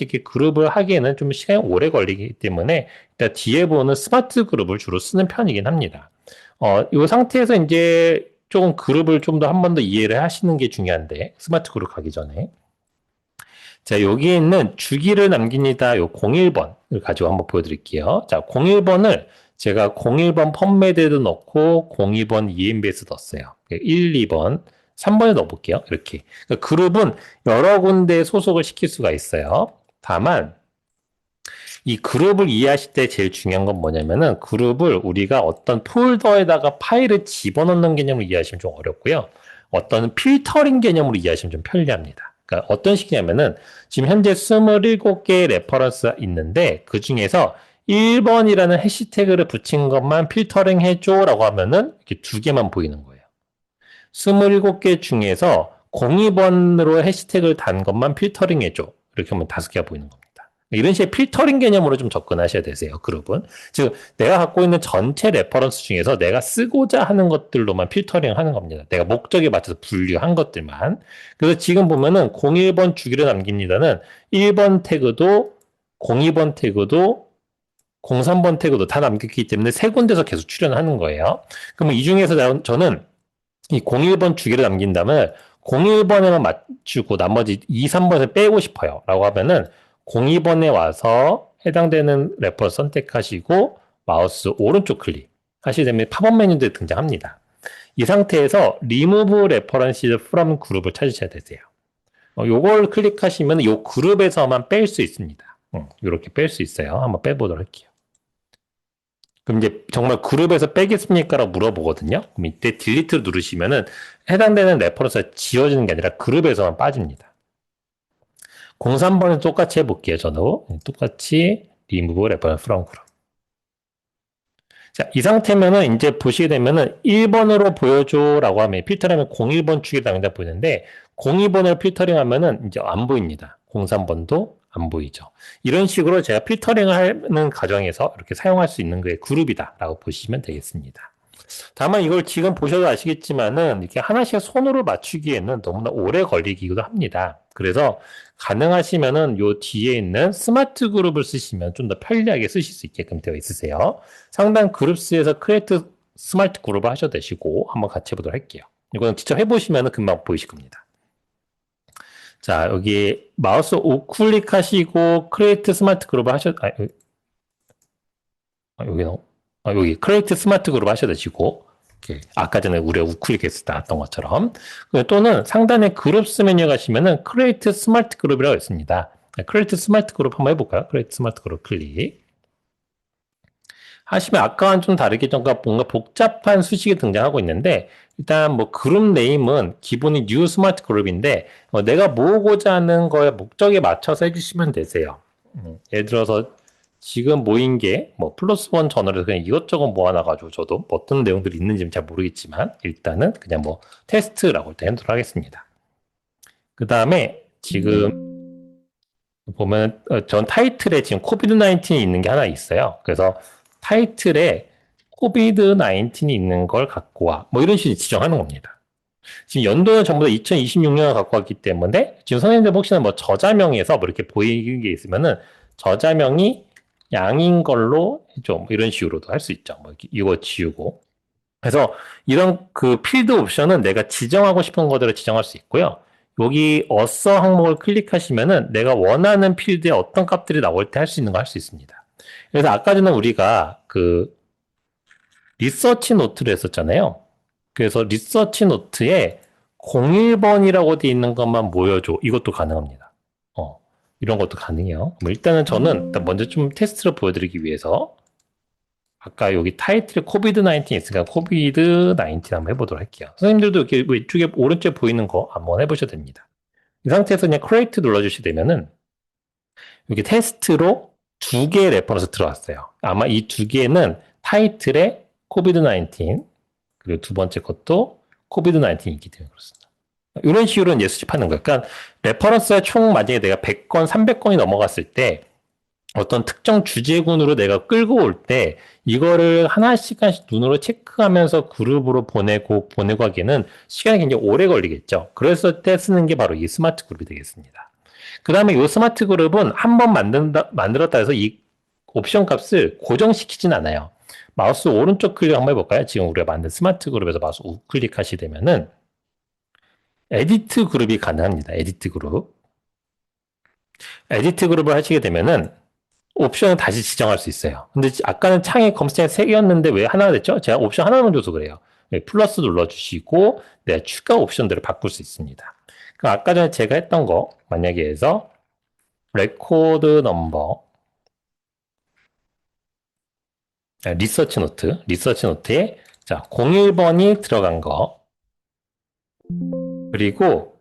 이렇게 그룹을 하기에는 좀 시간이 오래 걸리기 때문에 일단 뒤에 보는 스마트 그룹을 주로 쓰는 편이긴 합니다. 이 상태에서 이제 조금 그룹을 좀 더 한 번 더 이해를 하시는 게 중요한데, 스마트 그룹 가기 전에. 자, 여기에 있는 주기를 남깁니다. 요 01번을 가지고 한번 보여드릴게요. 자, 01번을 제가 01번 펌메드에도 넣고 02번 EMB에서 넣었어요. 1, 2번, 3번에 넣어볼게요. 이렇게. 그러니까 그룹은 여러 군데에 소속을 시킬 수가 있어요. 다만 이 그룹을 이해하실 때 제일 중요한 건 뭐냐면은 그룹을 우리가 어떤 폴더에다가 파일을 집어넣는 개념으로 이해하시면 좀 어렵고요. 어떤 필터링 개념으로 이해하시면 좀 편리합니다. 그러니까 어떤 식이냐면은 지금 현재 27개의 레퍼런스가 있는데 그 중에서 1번이라는 해시태그를 붙인 것만 필터링 해줘라고 하면은 이렇게 두 개만 보이는 거예요. 27개 중에서 02번으로 해시태그를 단 것만 필터링 해줘. 이렇게 하면 5개가 보이는 겁니다. 이런 식의 필터링 개념으로 좀 접근하셔야 되세요, 그룹은. 즉, 내가 갖고 있는 전체 레퍼런스 중에서 내가 쓰고자 하는 것들로만 필터링 하는 겁니다. 내가 목적에 맞춰서 분류한 것들만. 그래서 지금 보면은 01번 주기를 남깁니다는 1번 태그도 02번 태그도 03번 태그도 다 남겼기 때문에 세 군데서 계속 출연하는 거예요. 그러면 이 중에서 저는 이 01번 주기를 남긴다면 01번에만 맞추고 나머지 2, 3번을 빼고 싶어요. 라고 하면은 02번에 와서 해당되는 레퍼런스 선택하시고 마우스 오른쪽 클릭 하시게 되면 팝업 메뉴들이 등장합니다. 이 상태에서 Remove References from 그룹을 찾으셔야 되세요. 요걸 클릭하시면 요 그룹에서만 뺄 수 있습니다. 이렇게 뺄 수 있어요. 한번 빼보도록 할게요. 그럼 이제 정말 그룹에서 빼겠습니까? 라고 물어보거든요. 그럼 이때 딜리트를 누르시면은 해당되는 레퍼런스가 지워지는 게 아니라 그룹에서만 빠집니다. 03번은 똑같이 해볼게요. 저도 똑같이 remove reference from group. 자, 이 상태면은 이제 보시게 되면은 1번으로 보여줘라고 하면 필터링하면 01번 축이 당장 보이는데 02번을 필터링하면은 이제 안 보입니다. 03번도 안 보이죠. 이런 식으로 제가 필터링을 하는 과정에서 이렇게 사용할 수 있는 게 그룹이다라고 보시면 되겠습니다. 다만 이걸 지금 보셔도 아시겠지만은 이렇게 하나씩 손으로 맞추기에는 너무나 오래 걸리기도 합니다. 그래서 가능하시면은 요 뒤에 있는 스마트 그룹을 쓰시면 좀 더 편리하게 쓰실 수 있게끔 되어 있으세요. 상단 그룹스에서 크리에이트 스마트 그룹을 하셔도 되시고 한번 같이 해보도록 할게요. 이거는 직접 해보시면은 금방 보이실 겁니다. 자, 여기 마우스 우클릭 하시고 크리에이트 스마트 그룹을 여기 여기 크리에이트 스마트 그룹 하셔도 되시고 이렇게 아까 전에 우리가 우클릭해서 나왔던 것처럼 또는 상단에 그룹스 메뉴 가시면은 크리에이트 스마트 그룹이라고 있습니다. 크리에이트 스마트 그룹 한번 해볼까요? 크리에이트 스마트 그룹 클릭 하시면 아까와는 좀 다르게 좀 뭔가 복잡한 수식이 등장하고 있는데 일단 뭐 그룹 네임은 기본이 뉴 스마트 그룹인데 내가 모으고자 하는 거에 목적에 맞춰서 해주시면 되세요. 예를 들어서 지금 모인 게 뭐 플러스 원 저널에서 그냥 이것저것 모아놔가지고 저도 어떤 내용들이 있는지는 잘 모르겠지만 일단은 그냥 뭐 테스트라고 일단 해도록 하겠습니다. 그 다음에 지금 보면 전 타이틀에 지금 코비드 19이 있는 게 하나 있어요. 그래서 타이틀에 코비드 19이 있는 걸 갖고 와. 뭐 이런 식으로 지정하는 겁니다. 지금 연도는 전부 다 2026년을 갖고 왔기 때문에 지금 선생님들 혹시나 뭐 저자명에서 뭐 이렇게 보이는 게 있으면은 저자명이 양인 걸로 해줘. 뭐 이런 식으로도 할 수 있죠. 뭐 이거 지우고. 그래서 이런 그 필드 옵션은 내가 지정하고 싶은 것들을 지정할 수 있고요. 여기 어서 항목을 클릭하시면은 내가 원하는 필드에 어떤 값들이 나올 때 할 수 있는 거 할 수 있습니다. 그래서 아까 전에 우리가 그 리서치 노트를 했었잖아요. 그래서 리서치 노트에 01번이라고 돼 있는 것만 모여줘. 이것도 가능합니다. 이런 것도 가능해요. 뭐 일단은 저는 일단 먼저 좀 테스트를 보여드리기 위해서 아까 여기 타이틀에 코비드 19 있으니까 코비드 19 한번 해보도록 할게요. 선생님들도 이렇게 왼쪽에 오른쪽에 보이는 거 한번 해보셔도 됩니다. 이 상태에서 그냥 크리에이트 눌러주시게 되면은 여기 테스트로 두 개의 레퍼런스 들어왔어요. 아마 이 두 개는 타이틀에 코비드 19 그리고 두 번째 것도 코비드 19이기 때문에 그렇습니다. 이런 식으로 이제 수집하는 거예요. 그러니까 레퍼런스가 총 만약에 내가 100건, 300건이 넘어갔을 때 어떤 특정 주제군으로 내가 끌고 올 때 이거를 하나씩 눈으로 체크하면서 그룹으로 보내고 하기에는 시간이 굉장히 오래 걸리겠죠. 그랬을 때 쓰는 게 바로 이 스마트 그룹이 되겠습니다. 그 다음에 이 스마트 그룹은 한 번 만들었다 해서 이 옵션 값을 고정시키진 않아요. 마우스 오른쪽 클릭 한번 해볼까요? 지금 우리가 만든 스마트 그룹에서 마우스 우클릭 하시게 되면은 에디트 그룹이 가능합니다. 에디트 그룹. 에디트 그룹을 하시게 되면은 옵션을 다시 지정할 수 있어요. 근데 아까는 창에 검색창에 3개였는데 왜 하나가 됐죠? 제가 옵션 하나만 줘서 그래요. 플러스 눌러주시고 내가 추가 옵션들을 바꿀 수 있습니다. 그럼 아까 전에 제가 했던 거 만약에 해서 레코드 넘버 리서치 노트에 자 01번이 들어간 거 그리고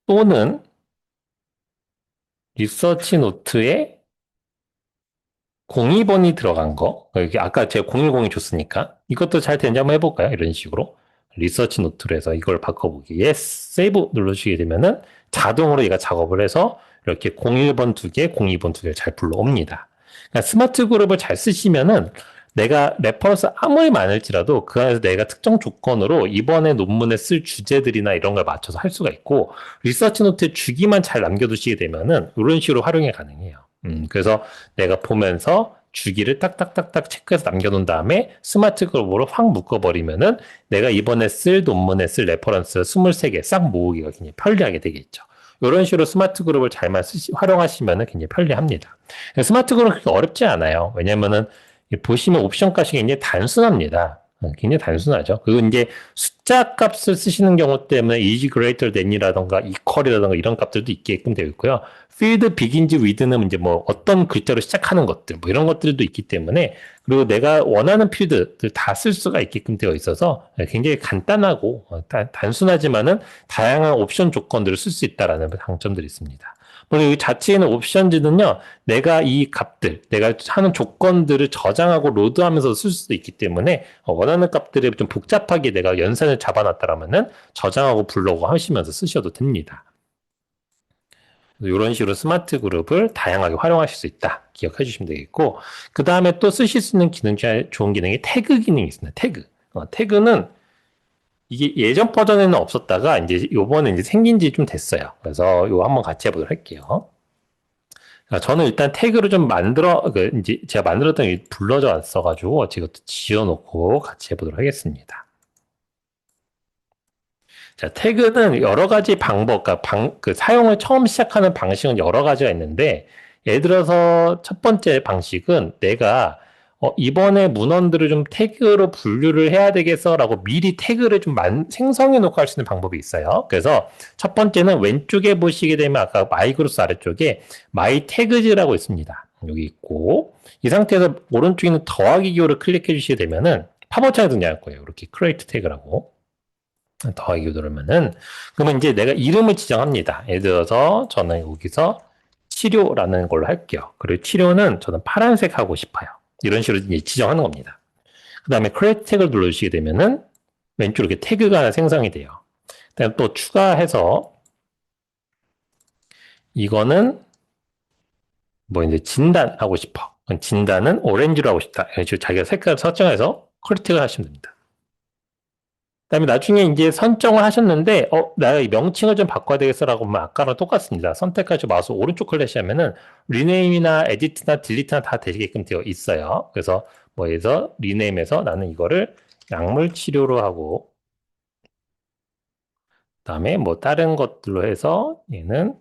또는 리서치 노트에 02번이 들어간 거, 여기 아까 제가 010이 줬으니까 이것도 잘 되는지 한번 해볼까요? 이런 식으로 리서치 노트로 해서 이걸 바꿔보기. yes, 세이브 눌러주시게 되면은 자동으로 얘가 작업을 해서 이렇게 01번 두 개, 02번 두 개를 잘 불러옵니다. 그러니까 스마트 그룹을 잘 쓰시면은 내가 레퍼런스 아무리 많을지라도 그 안에서 내가 특정 조건으로 이번에 논문에 쓸 주제들이나 이런 걸 맞춰서 할 수가 있고 리서치 노트에 주기만 잘 남겨두시게 되면은 이런 식으로 활용이 가능해요. 그래서 내가 보면서 주기를 딱딱딱딱 체크해서 남겨놓은 다음에 스마트 그룹으로 확 묶어버리면은 내가 이번에 쓸 논문에 쓸 레퍼런스 23개 싹 모으기가 굉장히 편리하게 되겠죠. 이런 식으로 스마트 그룹을 잘만 활용하시면은 굉장히 편리합니다. 스마트 그룹은 그렇게 어렵지 않아요. 왜냐면은 보시면 옵션 값이 굉장히 단순합니다. 굉장히 단순하죠. 그리고 이제 숫자 값을 쓰시는 경우 때문에 is greater than이라던가 equal이라던가 이런 값들도 있게끔 되어 있고요. field begins with는 이제 뭐 어떤 글자로 시작하는 것들, 뭐 이런 것들도 있기 때문에 그리고 내가 원하는 필드들 다 쓸 수가 있게끔 되어 있어서 굉장히 간단하고 단순하지만은 다양한 옵션 조건들을 쓸 수 있다라는 장점들이 있습니다. 물론 여기 자체에 있는 옵션즈는요, 내가 이 값들, 내가 하는 조건들을 저장하고 로드하면서 쓸 수도 있기 때문에 원하는 값들을 좀 복잡하게 내가 연산을 잡아놨다라면은 저장하고 불러오고 하시면서 쓰셔도 됩니다. 이런 식으로 스마트 그룹을 다양하게 활용하실 수 있다. 기억해 주시면 되겠고, 그 다음에 또 쓰실 수 있는 기능 중에 좋은 기능이 태그 기능이 있습니다. 태그. 태그는 이게 예전 버전에는 없었다가 이제 요번에 이제 생긴 지 좀 됐어요. 그래서 이거 한번 같이 해보도록 할게요. 저는 일단 태그를 좀 이제 제가 만들었던 게 불러져 왔어가지고 지금 지어놓고 같이 해보도록 하겠습니다. 자, 태그는 여러 가지 방법, 그러니까 그 사용을 처음 시작하는 방식은 여러 가지가 있는데, 예를 들어서 첫 번째 방식은 내가 이번에 문헌들을 좀 태그로 분류를 해야 되겠어라고 미리 태그를 좀 생성해 놓고 할 수 있는 방법이 있어요. 그래서 첫 번째는 왼쪽에 보시게 되면 아까 마이그로스 아래쪽에 마이 태그즈라고 있습니다. 여기 있고, 이 상태에서 오른쪽에 있는 더하기 기호를 클릭해 주시게 되면은 팝업창에 등장할 거예요. 이렇게 크리에이트 태그라고. 더하기 누르면은 그러면 이제 내가 이름을 지정합니다. 예를 들어서 저는 여기서 치료라는 걸로 할게요. 그리고 치료는 저는 파란색 하고 싶어요. 이런 식으로 이제 지정하는 겁니다. 그 다음에 크리에이트 태그를 눌러주시게 되면은 왼쪽으로 이렇게 태그가 하나 생성이 돼요. 그다음에 또 추가해서 이거는 뭐 이제 진단하고 싶어. 진단은 오렌지로 하고 싶다. 이런 식으로 자기가 색깔을 설정해서 크리에이트 태그를 하시면 됩니다. 그다음에 나중에 이제 선정을 하셨는데, 나 명칭을 좀 바꿔야 되겠어라고 하면 아까랑 똑같습니다. 선택하시고 마우스 오른쪽 클래시하면은 리네임이나 에디트나 딜리트나 다 되게끔 되어 있어요. 그래서 뭐에서 리네임에서 나는 이거를 약물 치료로 하고, 그다음에 뭐 다른 것들로 해서 얘는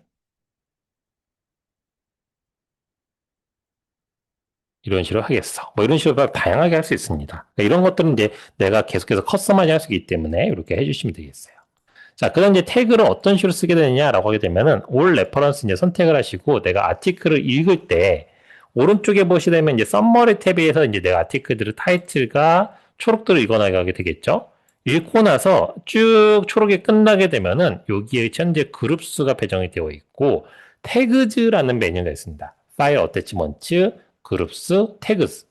이런 식으로 하겠어. 뭐 이런 식으로 다양하게 할 수 있습니다. 그러니까 이런 것들은 이제 내가 계속해서 커스터마이즈 할 수 있기 때문에 이렇게 해주시면 되겠어요. 자, 그다음 이제 태그를 어떤 식으로 쓰게 되느냐라고 하게 되면은 올 레퍼런스 이제 선택을 하시고 내가 아티클을 읽을 때 오른쪽에 보시게 되면 이제 썸머리 탭에서 이제 내가 아티클들의 타이틀과 초록들을 읽어나가게 되겠죠. 읽고 나서 쭉 초록이 끝나게 되면은 여기에 현재 그룹 수가 배정이 되어 있고 태그즈라는 메뉴가 있습니다. 파일 어태치먼트, 그룹스, 태그스.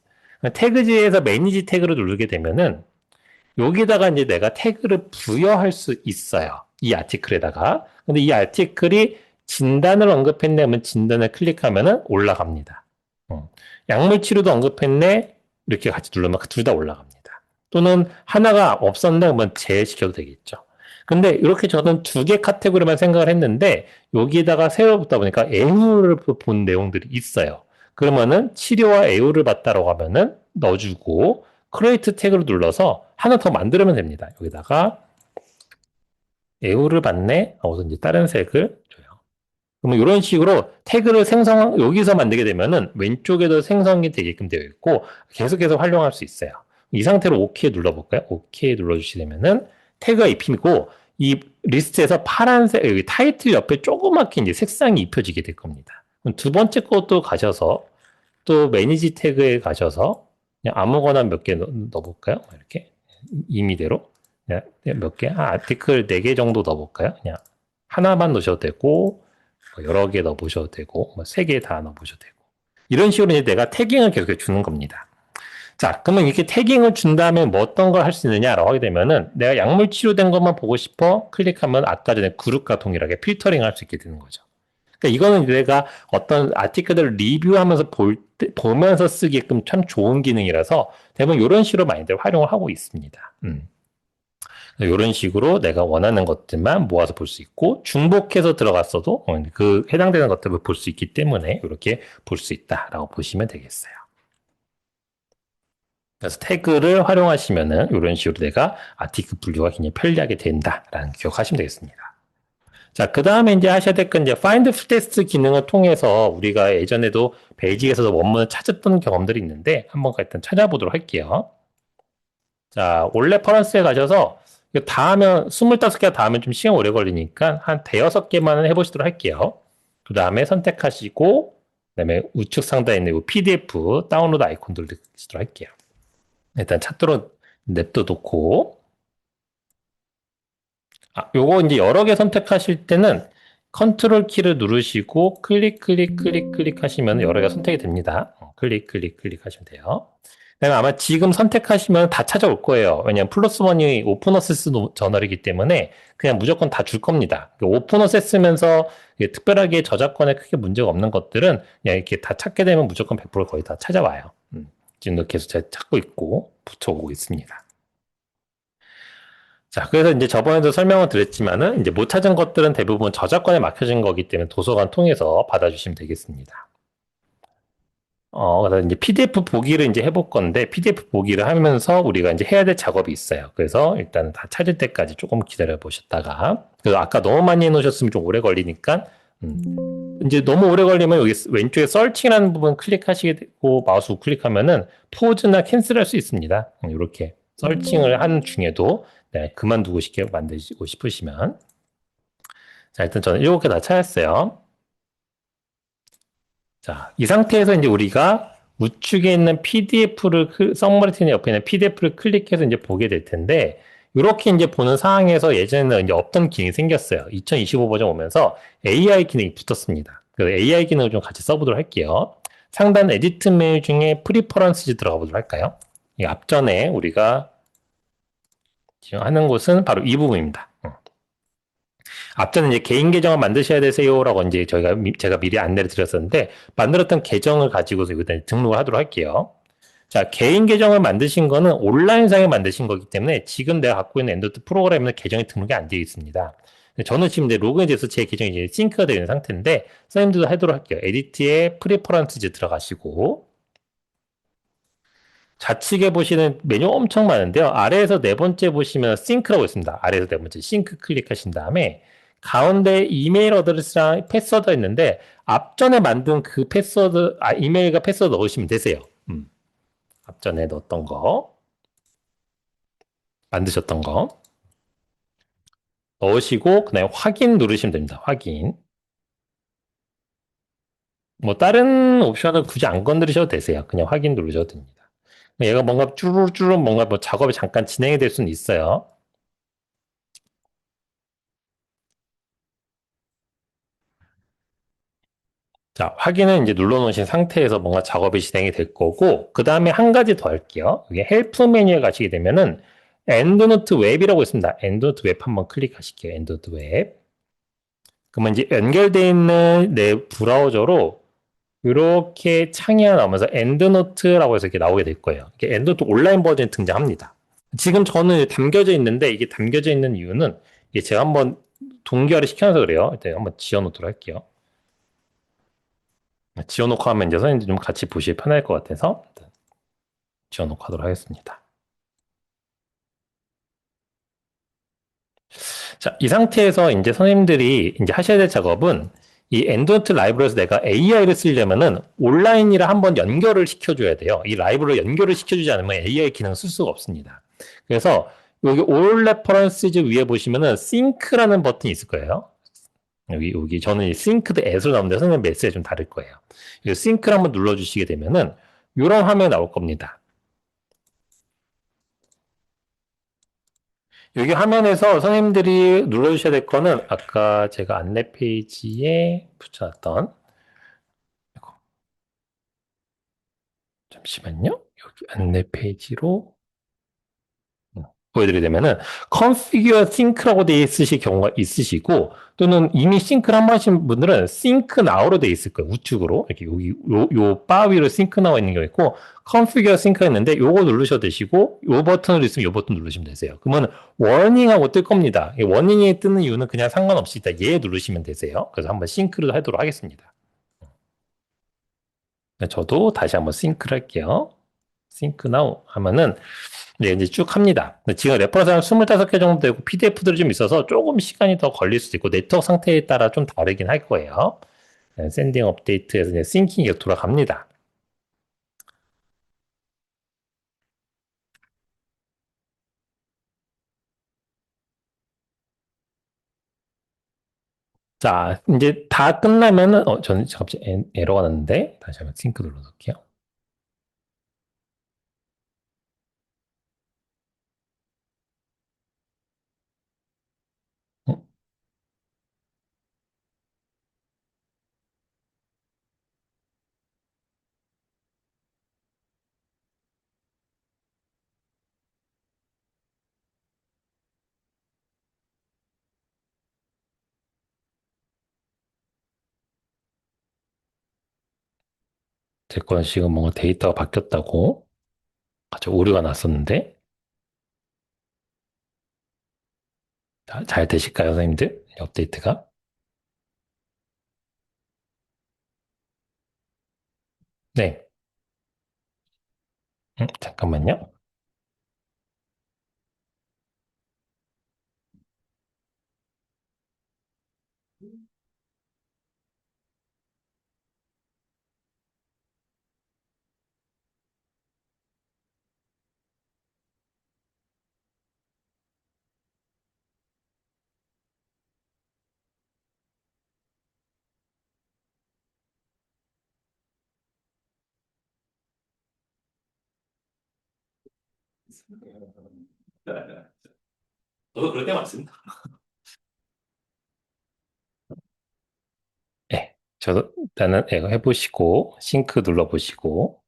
태그즈에서 매니지 태그를 누르게 되면은 여기다가 이제 내가 태그를 부여할 수 있어요. 이 아티클에다가. 근데 이 아티클이 진단을 언급했네 하면 진단을 클릭하면은 올라갑니다. 약물 치료도 언급했네. 이렇게 같이 누르면 둘 다 올라갑니다. 또는 하나가 없었네 하면 제외시켜도 되겠죠. 근데 이렇게 저는 두 개 카테고리만 생각을 했는데 여기다가 새로 붙다 보니까 애호를 본 내용들이 있어요. 그러면은 치료와 애호를 봤다라고 하면은 넣어주고 크리에이트 태그를 눌러서 하나 더 만들면 됩니다. 여기다가 애호를 받네 하고서 이제 다른 색을 줘요. 그러면 이런 식으로 태그를 여기서 만들게 되면은 왼쪽에도 생성이 되게끔 되어 있고 계속해서 활용할 수 있어요. 이 상태로 OK 눌러볼까요? OK 눌러주시면은 태그가 입히고 이 리스트에서 파란색, 여기 타이틀 옆에 조그맣게 이제 색상이 입혀지게 될 겁니다. 그럼 두 번째 것도 가셔서 또 매니지 태그에 가셔서 그냥 아무거나 몇 개 넣어볼까요? 이렇게 임의대로 몇 개, 아티클 4개 정도 넣어볼까요? 그냥 하나만 넣으셔도 되고 뭐 여러 개 넣어보셔도 되고 뭐 3개 다 넣어보셔도 되고 이런 식으로 이제 내가 태깅을 계속 주는 겁니다. 자, 그러면 이렇게 태깅을 준 다음에 뭐 어떤 걸 할 수 있느냐라고 하게 되면은 내가 약물 치료된 것만 보고 싶어 클릭하면 아까 전에 그룹과 동일하게 필터링 할 수 있게 되는 거죠. 그러니까 이거는 내가 어떤 아티클들을 리뷰하면서 보면서 쓰게끔 참 좋은 기능이라서 대부분 이런 식으로 많이들 활용을 하고 있습니다. 이런 식으로 내가 원하는 것들만 모아서 볼 수 있고 중복해서 들어갔어도 그 해당되는 것들을 볼 수 있기 때문에 이렇게 볼 수 있다라고 보시면 되겠어요. 그래서 태그를 활용하시면은 이런 식으로 내가 아티클 분류가 굉장히 편리하게 된다라는 기억하시면 되겠습니다. 자, 그 다음에 이제 하셔야 될 건 이제 find text 기능을 통해서 우리가 예전에도 베이직에서도 원문을 찾았던 경험들이 있는데 한번 일단 찾아보도록 할게요. 자, 올 레퍼런스에 가셔서 이거 다 하면 25개가 다 하면 좀 시간 오래 걸리니까 한 대여섯 개만 해보시도록 할게요. 그 다음에 선택하시고 그다음에 우측 상단에 있는 이 PDF 다운로드 아이콘 누르시도록 할게요. 일단 찾도록 냅둬놓고 요거 이제 여러 개 선택하실 때는 컨트롤 키를 누르시고 클릭 하시면 여러 개 선택이 됩니다. 클릭 하시면 돼요. 그다음에 아마 지금 선택하시면 다 찾아올 거예요. 왜냐하면 플러스 원이 오픈 어세스 저널이기 때문에 그냥 무조건 다 줄 겁니다. 오픈 어세스 쓰면서 특별하게 저작권에 크게 문제가 없는 것들은 그냥 이렇게 다 찾게 되면 무조건 100% 거의 다 찾아와요. 지금도 계속 제가 찾고 있고 붙여오고 있습니다. 자, 그래서 이제 저번에도 설명을 드렸지만은 이제 못 찾은 것들은 대부분 저작권에 맡겨진 거기 때문에 도서관 통해서 받아주시면 되겠습니다. 그래서 이제 PDF 보기를 이제 해볼 건데, PDF 보기를 하면서 우리가 이제 해야 될 작업이 있어요. 그래서 일단 다 찾을 때까지 조금 기다려 보셨다가, 그래서 아까 너무 많이 해놓으셨으면 좀 오래 걸리니까, 이제 너무 오래 걸리면 여기 왼쪽에 서칭이라는 부분 클릭하시게 되고, 마우스 우클릭하면은 포즈나 캔슬할 수 있습니다. 이렇게 서칭을 하는 중에도, 네, 그만두고 싶게 만드시고 싶으시면. 자, 일단 저는 7개 다 찾았어요. 자, 이 상태에서 이제 우리가 우측에 있는 PDF를, 썸머리틴의 옆에 있는 PDF를 클릭해서 이제 보게 될 텐데, 이렇게 이제 보는 상황에서 예전에는 이제 없던 기능이 생겼어요. 2025 버전 오면서 AI 기능이 붙었습니다. 그래서 AI 기능을 좀 같이 써보도록 할게요. 상단 에디트 메일 중에 프리퍼런스즈 들어가 보도록 할까요? 이 앞전에 우리가 지금 하는 곳은 바로 이 부분입니다. 앞전에 이제 개인 계정을 만드셔야 되세요라고 이제 제가 미리 안내를 드렸었는데 만들었던 계정을 가지고서 여기다 등록을 하도록 할게요. 자, 개인 계정을 만드신 거는 온라인상에 만드신 거기 때문에 지금 내가 갖고 있는 엔더트 프로그램에는 계정이 등록이 안 되어 있습니다. 저는 지금 이제 로그인이 돼서 제 계정이 이제 싱크가 되어 있는 상태인데 선생님들도 하도록 할게요. 에디트에 프리퍼런스즈 들어가시고 좌측에 보시는 메뉴 엄청 많은데요. 아래에서 네 번째 보시면 싱크라고 있습니다. 아래에서 네 번째 싱크 클릭하신 다음에 가운데 이메일 어드레스랑 패스워드가 있는데 앞전에 만든 그 패스워드, 이메일과 패스워드 넣으시면 되세요. 앞전에 넣었던 거, 만드셨던 거 넣으시고 그다음에 확인 누르시면 됩니다. 확인. 뭐 다른 옵션은 굳이 안 건드리셔도 되세요. 그냥 확인 누르셔도 됩니다. 얘가 뭔가 쭈루쭈루 뭔가 뭐 작업이 잠깐 진행이 될 수는 있어요. 자, 확인을 이제 눌러놓으신 상태에서 뭔가 작업이 진행이 될 거고, 그 다음에 한 가지 더 할게요. 이게 헬프 메뉴에 가시게 되면은, 엔드노트 웹이라고 있습니다. 엔드노트 웹 한번 클릭하실게요. 엔드노트 웹. 그러면 이제 연결되어 있는 내 브라우저로 이렇게 창이 하나 나오면서 엔드노트라고 해서 이렇게 나오게 될 거예요. 이게 엔드노트 온라인 버전이 등장합니다. 지금 저는 담겨져 있는데, 이게 담겨져 있는 이유는, 이게 제가 한번 동기화를 시켜서 그래요. 일단 한번 지워놓도록 할게요. 지워놓고 하면 이제 선생님들 좀 같이 보시기 편할 것 같아서 지워놓고 하도록 하겠습니다. 자, 이 상태에서 이제 선생님들이 이제 하셔야 될 작업은 이 엔드노트 라이브러리에서 내가 AI를 쓰려면은 온라인이라 한번 연결을 시켜줘야 돼요. 이 라이브러리 연결을 시켜주지 않으면 AI 기능을 쓸 수가 없습니다. 그래서 여기 All References 위에 보시면은 Sync라는 버튼이 있을 거예요. 여기 저는 이 Synced as로 나오는데 선생님 메시지가 좀 다를 거예요. 이 Sync를 한번 눌러주시게 되면은 이런 화면이 나올 겁니다. 여기 화면에서 선생님들이 눌러주셔야 될 거는 아까 제가 안내 페이지에 붙여놨던 잠시만요. 여기 안내 페이지로 보여드리게 되면은 configure sync라고 되어 있으실 경우가 있으시고 또는 이미 싱크를 한번 하신 분들은 sync now로 되어 있을 거예요. 우측으로 이렇게 여기 바 위로 sync now 있는 경우 있고 configure sync가 있는데 요거 누르셔도 되시고 요 버튼을 있으면 요 버튼 누르시면 되세요. 그러면 워닝하고 뜰 겁니다. 워닝이 뜨는 이유는 그냥 상관없이 일단 얘 누르시면 되세요. 그래서 한번 싱크를 하도록 하겠습니다. 저도 다시 한번 싱크를 할게요. 싱크 now 하면은 네, 이제 쭉 합니다. 지금 레퍼런스가 25개 정도 되고 PDF들이 좀 있어서 조금 시간이 더 걸릴 수도 있고 네트워크 상태에 따라 좀 다르긴 할 거예요. 샌딩 업데이트에서 이제 싱킹이 돌아갑니다. 자, 이제 다 끝나면은, 저는 갑자기 에러가 났는데, 다시 한번 싱크 눌러놓을게요. 어? 제 건 지금 뭔가 데이터가 바뀌었다고 아주 오류가 났었는데 잘 되실까요, 선생님들? 업데이트가? 네. 잠깐만요. 저도 그럴 때 많습니다. 네. 저도 일단은 이거 해보시고 싱크 눌러보시고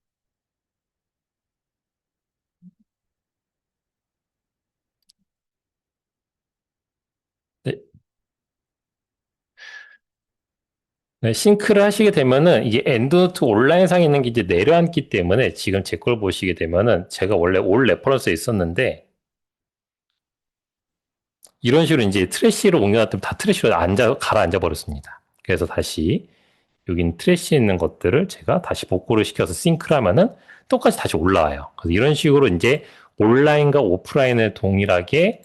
네, 네, 싱크를 하시게 되면은 이게 엔드노트 온라인상에 있는 게 이제 내려앉기 때문에 지금 제 걸 보시게 되면은 제가 원래 올 레퍼런스에 있었는데 이런 식으로 이제 트래시로 옮겨놨더니 다 트래시로 가라앉아 버렸습니다. 그래서 다시 여긴 트래시에 있는 것들을 제가 다시 복구를 시켜서 싱크를 하면은 똑같이 다시 올라와요. 그래서 이런 식으로 이제 온라인과 오프라인을 동일하게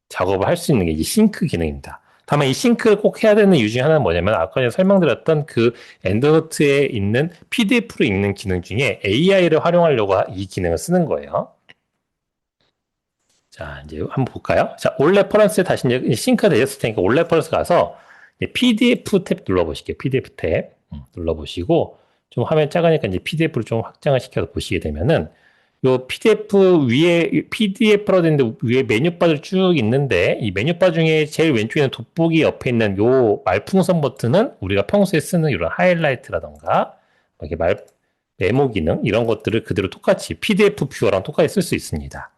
작업을 할 수 있는 게 이 싱크 기능입니다. 다만 이 싱크를 꼭 해야 되는 이유 중에 하나는 뭐냐면 아까 전에 설명드렸던 그 엔더노트에 있는 PDF로 읽는 기능 중에 AI를 활용하려고 이 기능을 쓰는 거예요. 자, 이제 한번 볼까요? 자, 올 레퍼런스에 다시 이제 싱크가 되셨을 테니까 올 레퍼런스 가서 PDF 탭 눌러보실게요. PDF 탭 눌러보시고 좀 화면 작으니까 이제 PDF를 좀 확장을 시켜서 보시게 되면은 요 PDF 위에 PDF라고 되는데 위에 메뉴바들 쭉 있는데 이 메뉴바 중에 제일 왼쪽에 있는 돋보기 옆에 있는 요 말풍선 버튼은 우리가 평소에 쓰는 이런 하이라이트라던가 이렇게 메모 기능 이런 것들을 그대로 똑같이 PDF 뷰어랑 똑같이 쓸 수 있습니다.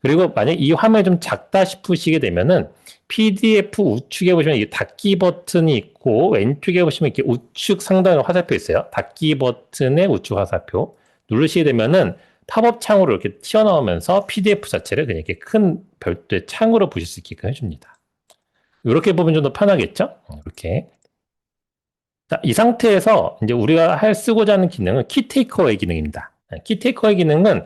그리고 만약 이 화면이 좀 작다 싶으시게 되면은 PDF 우측에 보시면 이게 닫기 버튼이 있고 왼쪽에 보시면 이렇게 우측 상단에 화살표 있어요. 닫기 버튼의 우측 화살표 누르시게 되면은 팝업 창으로 이렇게 튀어나오면서 PDF 자체를 그냥 이렇게 큰 별도의 창으로 보실 수 있게끔 해줍니다. 이렇게 보면 좀 더 편하겠죠? 이렇게. 자, 이 상태에서 이제 우리가 쓰고자 하는 기능은 키 테이크어웨이 기능입니다. 키 테이크어웨이 기능은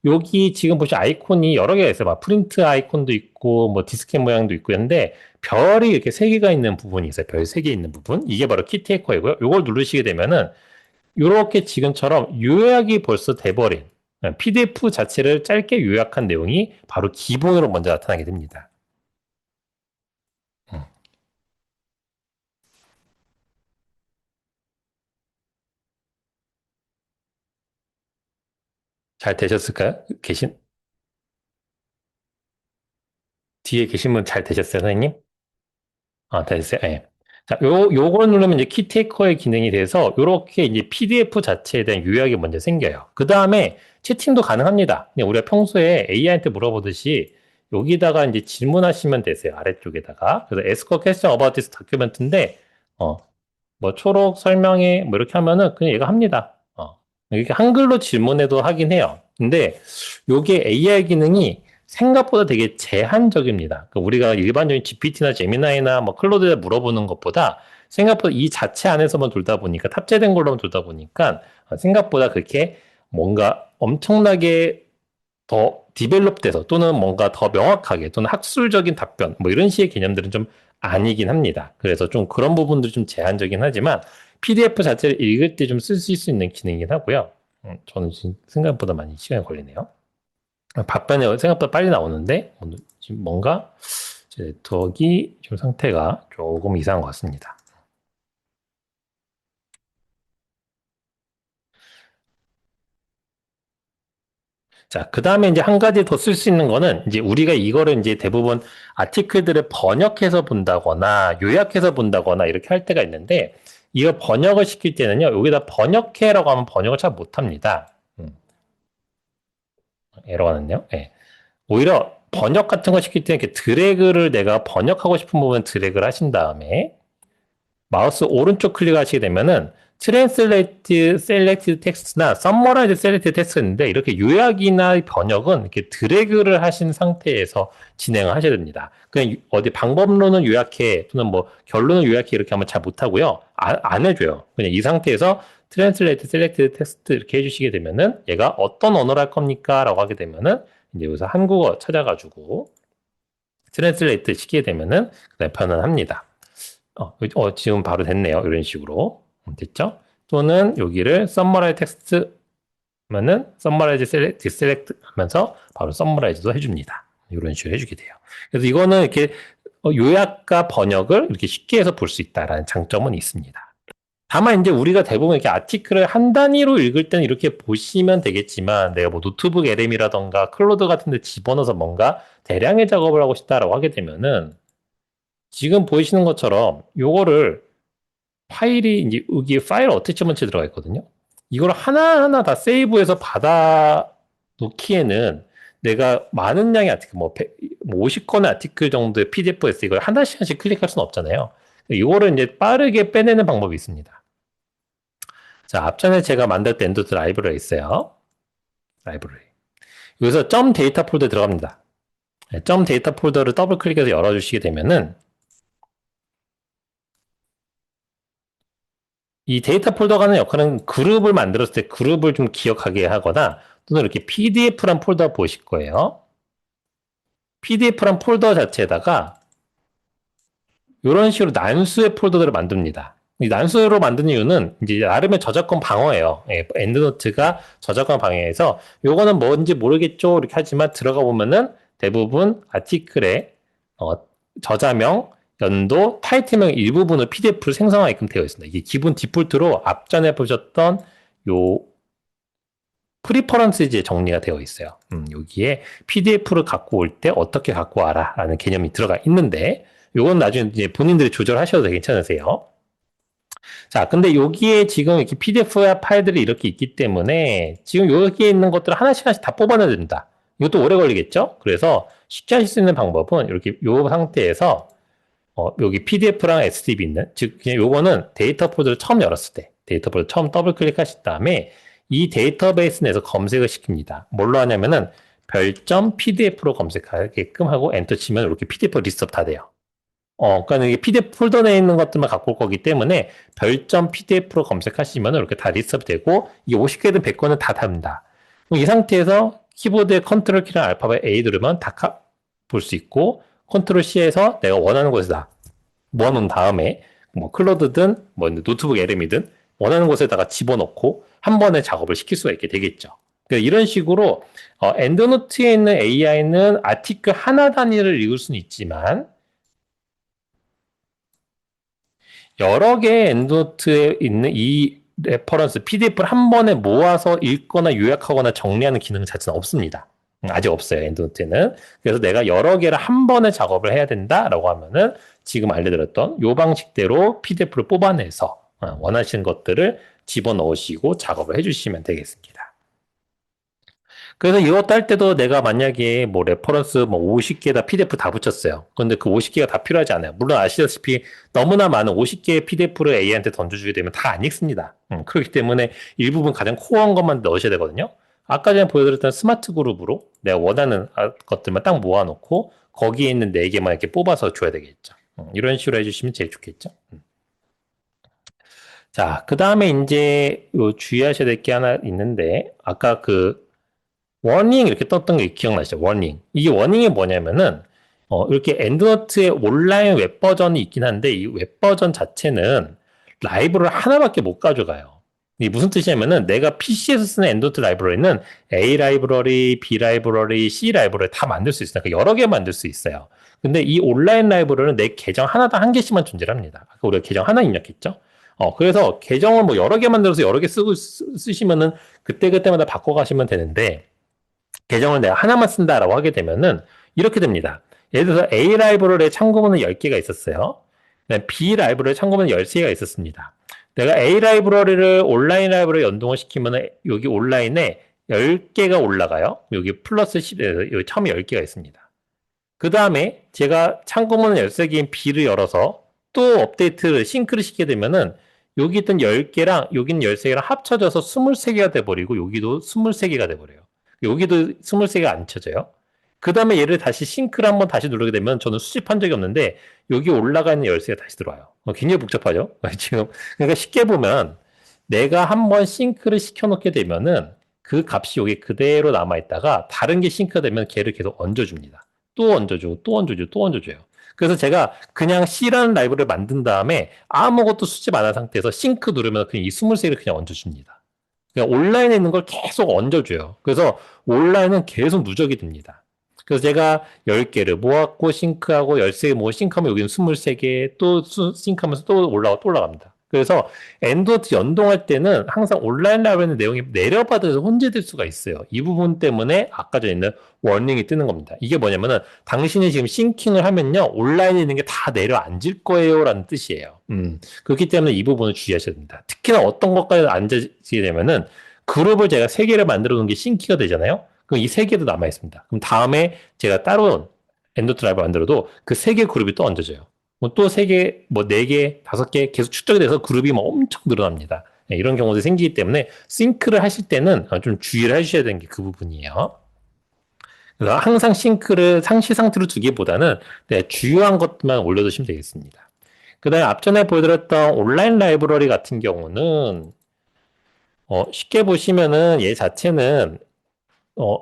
여기 지금 보시면 아이콘이 여러 개가 있어요. 막 프린트 아이콘도 있고, 뭐 디스켓 모양도 있고 했는데 별이 이렇게 세 개가 있는 부분이 있어요. 별 세 개 있는 부분. 이게 바로 키 테이크어웨이고요. 이걸 누르시게 되면은 이렇게 지금처럼 요약이 벌써 돼버린 PDF 자체를 짧게 요약한 내용이 바로 기본으로 먼저 나타나게 됩니다. 음. 잘 되셨을까요? 뒤에 계신 분 잘 되셨어요, 선생님? 아, 됐어요. 예. 자, 요걸 누르면 이제 키테이커의 기능이 돼서 요렇게 이제 PDF 자체에 대한 요약이 먼저 생겨요. 그 다음에 채팅도 가능합니다. 그냥 우리가 평소에 AI한테 물어보듯이 여기다가 이제 질문하시면 되세요. 아래쪽에다가. 그래서 ask a question about this document인데, 어, 뭐 초록 설명해 뭐 이렇게 하면은 그냥 얘가 합니다. 이렇게 한글로 질문해도 하긴 해요. 근데 요게 AI 기능이 생각보다 되게 제한적입니다. 그러니까 우리가 일반적인 GPT나 제미나이나 뭐 클로드에 물어보는 것보다 생각보다 이 자체 안에서만 돌다 보니까 탑재된 걸로만 돌다 보니까 생각보다 그렇게 뭔가 엄청나게 더 디벨롭돼서 또는 뭔가 더 명확하게 또는 학술적인 답변 뭐 이런 식의 개념들은 좀 아니긴 합니다. 그래서 좀 그런 부분들이 좀 제한적이긴 하지만 PDF 자체를 읽을 때 좀 쓸 수 있는 기능이긴 하고요. 저는 지금 생각보다 많이 시간이 걸리네요. 답변이 생각보다 빨리 나오는데 지금 뭔가 제 네트워크 좀 상태가 조금 이상한 것 같습니다. 자, 그 다음에 이제 한 가지 더 쓸 수 있는 거는 이제 우리가 이거를 이제 대부분 아티클들을 번역해서 본다거나 요약해서 본다거나 이렇게 할 때가 있는데 이거 번역을 시킬 때는요, 여기다 번역해라고 하면 번역을 잘 못합니다. 에러가 났네요. 예. 오히려 번역 같은 거 시킬 때는 이렇게 드래그를 내가 번역하고 싶은 부분 드래그를 하신 다음에 마우스 오른쪽 클릭하시게 되면은 트랜슬레이트 셀렉티드 텍스트나 썸머라이즈 셀렉티드 텍스트가 있는데 이렇게 요약이나 번역은 이렇게 드래그를 하신 상태에서 진행을 하셔야 됩니다. 그냥 어디 방법론은 요약해 또는 뭐 결론을 요약해 이렇게 하면 잘 못하고요. 안 해줘요. 그냥 이 상태에서 트랜슬레이트 셀렉티드 텍스트 이렇게 해주시게 되면은 얘가 어떤 언어를 할 겁니까? 라고 하게 되면은 이제 여기서 한국어 찾아가지고 트랜슬레이트 시키게 되면은 그다음에 변환합니다. 지금 바로 됐네요. 이런 식으로. 됐죠? 또는 여기를 summarize 텍스트 하면은 summarize select 하면서 바로 summariz도 해줍니다. 이런 식으로 해주게 돼요. 그래서 이거는 이렇게 요약과 번역을 이렇게 쉽게 해서 볼 수 있다라는 장점은 있습니다. 다만 이제 우리가 대부분 이렇게 아티클을 한 단위로 읽을 때는 이렇게 보시면 되겠지만 내가 뭐 노트북 LM이라던가 클로드 같은 데 집어넣어서 뭔가 대량의 작업을 하고 싶다라고 하게 되면은 지금 보이시는 것처럼 요거를 파일이 이제 여기 파일 어태치먼트 들어가 있거든요. 이걸 하나하나 다 세이브해서 받아 놓기에는 내가 많은 양의 아티클, 뭐 50건의 아티클 정도의 PDF가 있어 이걸 하나씩 클릭할 수는 없잖아요. 이거를 이제 빠르게 빼내는 방법이 있습니다. 자, 앞전에 제가 만들 때 엔도트 라이브러리 있어요. 라이브러리. 여기서 점 데이터 폴더에 들어갑니다. 점 데이터 폴더를 더블 클릭해서 열어주시게 되면은 이 데이터 폴더가 하는 역할은 그룹을 만들었을 때 그룹을 좀 기억하게 하거나 또는 이렇게 PDF란 폴더 보실 거예요. PDF란 폴더 자체에다가 이런 식으로 난수의 폴더들을 만듭니다. 이 난수로 만든 이유는 이제 나름의 저작권 방어예요. 엔드노트가 저작권 방해해서 요거는 뭔지 모르겠죠 이렇게 하지만 들어가 보면은 대부분 아티클의 저자명, 연도, 타이틀명 일부분을 PDF로 생성하게끔 되어 있습니다. 이게 기본 디폴트로 앞전에 보셨던 요 프리퍼런스에 정리가 되어 있어요. 여기에 PDF를 갖고 올 때 어떻게 갖고 와라 라는 개념이 들어가 있는데 요건 나중에 이제 본인들이 조절하셔도 괜찮으세요. 자, 근데 여기에 지금 이렇게 PDF 파일들이 이렇게 있기 때문에 지금 여기에 있는 것들을 하나씩 다 뽑아내야 된다. 이것도 오래 걸리겠죠? 그래서 쉽게 하실 수 있는 방법은 이렇게 요 상태에서 여기 PDF랑 SDB 있는, 즉, 그냥 요거는 데이터 폴더를 처음 열었을 때, 데이터 폴더 처음 더블 클릭하신 다음에 이 데이터베이스 내에서 검색을 시킵니다. 뭘로 하냐면은 별점 PDF로 검색하게끔 하고 엔터 치면 이렇게 PDF 리스트업 다 돼요. 그러니까 이게 PDF 폴더 내에 있는 것들만 갖고 올 거기 때문에 별점 PDF로 검색하시면 이렇게 다 리스트업 되고 이게 50개든 100건은 다 답니다. 이 상태에서 키보드에 컨트롤 키랑 알파벳 A 누르면 다 볼 수 있고 컨트롤 C에서 내가 원하는 곳에다 모아놓은 다음에 뭐 클로드든 뭐 노트북 LM이든 원하는 곳에다가 집어넣고 한 번에 작업을 시킬 수가 있게 되겠죠. 그러니까 이런 식으로 엔드노트에 있는 AI는 아티클 하나 단위를 읽을 수는 있지만 여러 개의 엔드노트에 있는 이 레퍼런스 PDF를 한 번에 모아서 읽거나 요약하거나 정리하는 기능 자체는 없습니다. 아직 없어요, 엔드노트에는. 그래서 내가 여러 개를 한 번에 작업을 해야 된다라고 하면은 지금 알려드렸던 요 방식대로 PDF를 뽑아내서 원하시는 것들을 집어넣으시고 작업을 해주시면 되겠습니다. 그래서 이것도 할 때도 내가 만약에 뭐 레퍼런스 뭐 50개다 PDF 다 붙였어요. 그런데 그 50개가 다 필요하지 않아요. 물론 아시다시피 너무나 많은 50개의 PDF를 A한테 던져주게 되면 다 안 읽습니다. 그렇기 때문에 일부분 가장 코어한 것만 넣으셔야 되거든요. 아까 전에 보여드렸던 스마트 그룹으로 내가 원하는 것들만 딱 모아놓고 거기에 있는 4개만 이렇게 뽑아서 줘야 되겠죠. 이런 식으로 해주시면 제일 좋겠죠. 자, 그 다음에 이제 주의하셔야 될 게 하나 있는데 아까 그 워닝 이렇게 떴던 게 기억나시죠? 워닝. 이게 워닝이 뭐냐면은 이렇게 엔드노트의 온라인 웹 버전이 있긴 한데 이 웹 버전 자체는 라이브러리 하나밖에 못 가져가요. 이게 무슨 뜻이냐면은 내가 PC에서 쓰는 엔드노트 라이브러리는 A 라이브러리, B 라이브러리, C 라이브러리 다 만들 수 있어요. 그러니까 여러 개 만들 수 있어요. 근데 이 온라인 라이브러리는 내 계정 하나당 한 개씩만 존재합니다. 아까 우리가 계정 하나 입력했죠? 그래서 계정을 뭐 여러 개 만들어서 여러 개 쓰시면은 그때그때마다 바꿔가시면 되는데 계정을 내가 하나만 쓴다라고 하게 되면은 이렇게 됩니다. 예를 들어서 A 라이브러리에 참고문은 10개가 있었어요. B 라이브러리에 참고문은 13개가 있었습니다. 내가 A 라이브러리를 온라인 라이브러리 연동을 시키면은 여기 온라인에 10개가 올라가요. 여기 플러스 10에서 여기 처음에 10개가 있습니다. 그 다음에 제가 참고문은 13개인 B를 열어서 또 업데이트를 싱크를 시키게 되면은 여기 있던 10개랑 여기는 13개랑 합쳐져서 23개가 돼버리고 여기도 23개가 돼버려요. 여기도 23개가 안 쳐져요. 그 다음에 얘를 다시 싱크를 한번 다시 누르게 되면 저는 수집한 적이 없는데 여기 올라가 있는 열쇠가 다시 들어와요. 굉장히 복잡하죠? 지금 그러니까 쉽게 보면 내가 한번 싱크를 시켜놓게 되면은 그 값이 여기 그대로 남아있다가 다른 게 싱크가 되면 걔를 계속 얹어줍니다. 또 얹어주고 또 얹어주고 또 얹어줘요. 그래서 제가 그냥 C라는 라이브를 만든 다음에 아무것도 수집 안 한 상태에서 싱크 누르면 그냥 이 23개를 그냥 얹어줍니다. 그냥 온라인에 있는 걸 계속 얹어줘요. 그래서 온라인은 계속 누적이 됩니다. 그래서 제가 10개를 모았고 싱크하고 13개 모아 싱크하면 여기는 23개 또 싱크하면서 또 올라갑니다. 그래서 엔도트 연동할 때는 항상 온라인 라이브러리 내용이 내려받아서 혼재될 수가 있어요. 이 부분 때문에 아까 전에 있는 워닝이 뜨는 겁니다. 이게 뭐냐면은 당신이 지금 싱킹을 하면요 온라인에 있는 게 다 내려앉을 거예요 라는 뜻이에요. 그렇기 때문에 이 부분을 주의하셔야 됩니다. 특히나 어떤 것까지 앉아지게 되면은 그룹을 제가 3개를 만들어 놓은 게 싱키가 되잖아요. 그럼 이 3개도 남아 있습니다. 그럼 다음에 제가 따로 엔도트 라이브 만들어도 그 3개 그룹이 또 얹어져요. 또 3개, 4개, 5개 계속 축적이 돼서 그룹이 엄청 늘어납니다. 네, 이런 경우도 생기기 때문에 싱크를 하실 때는 좀 주의를 해주셔야 되는 게 그 부분이에요. 그래서 항상 싱크를 상시 상태로 두기보다는 주요한 것만 올려두시면 되겠습니다. 그 다음에 앞전에 보여드렸던 온라인 라이브러리 같은 경우는 쉽게 보시면은 얘 자체는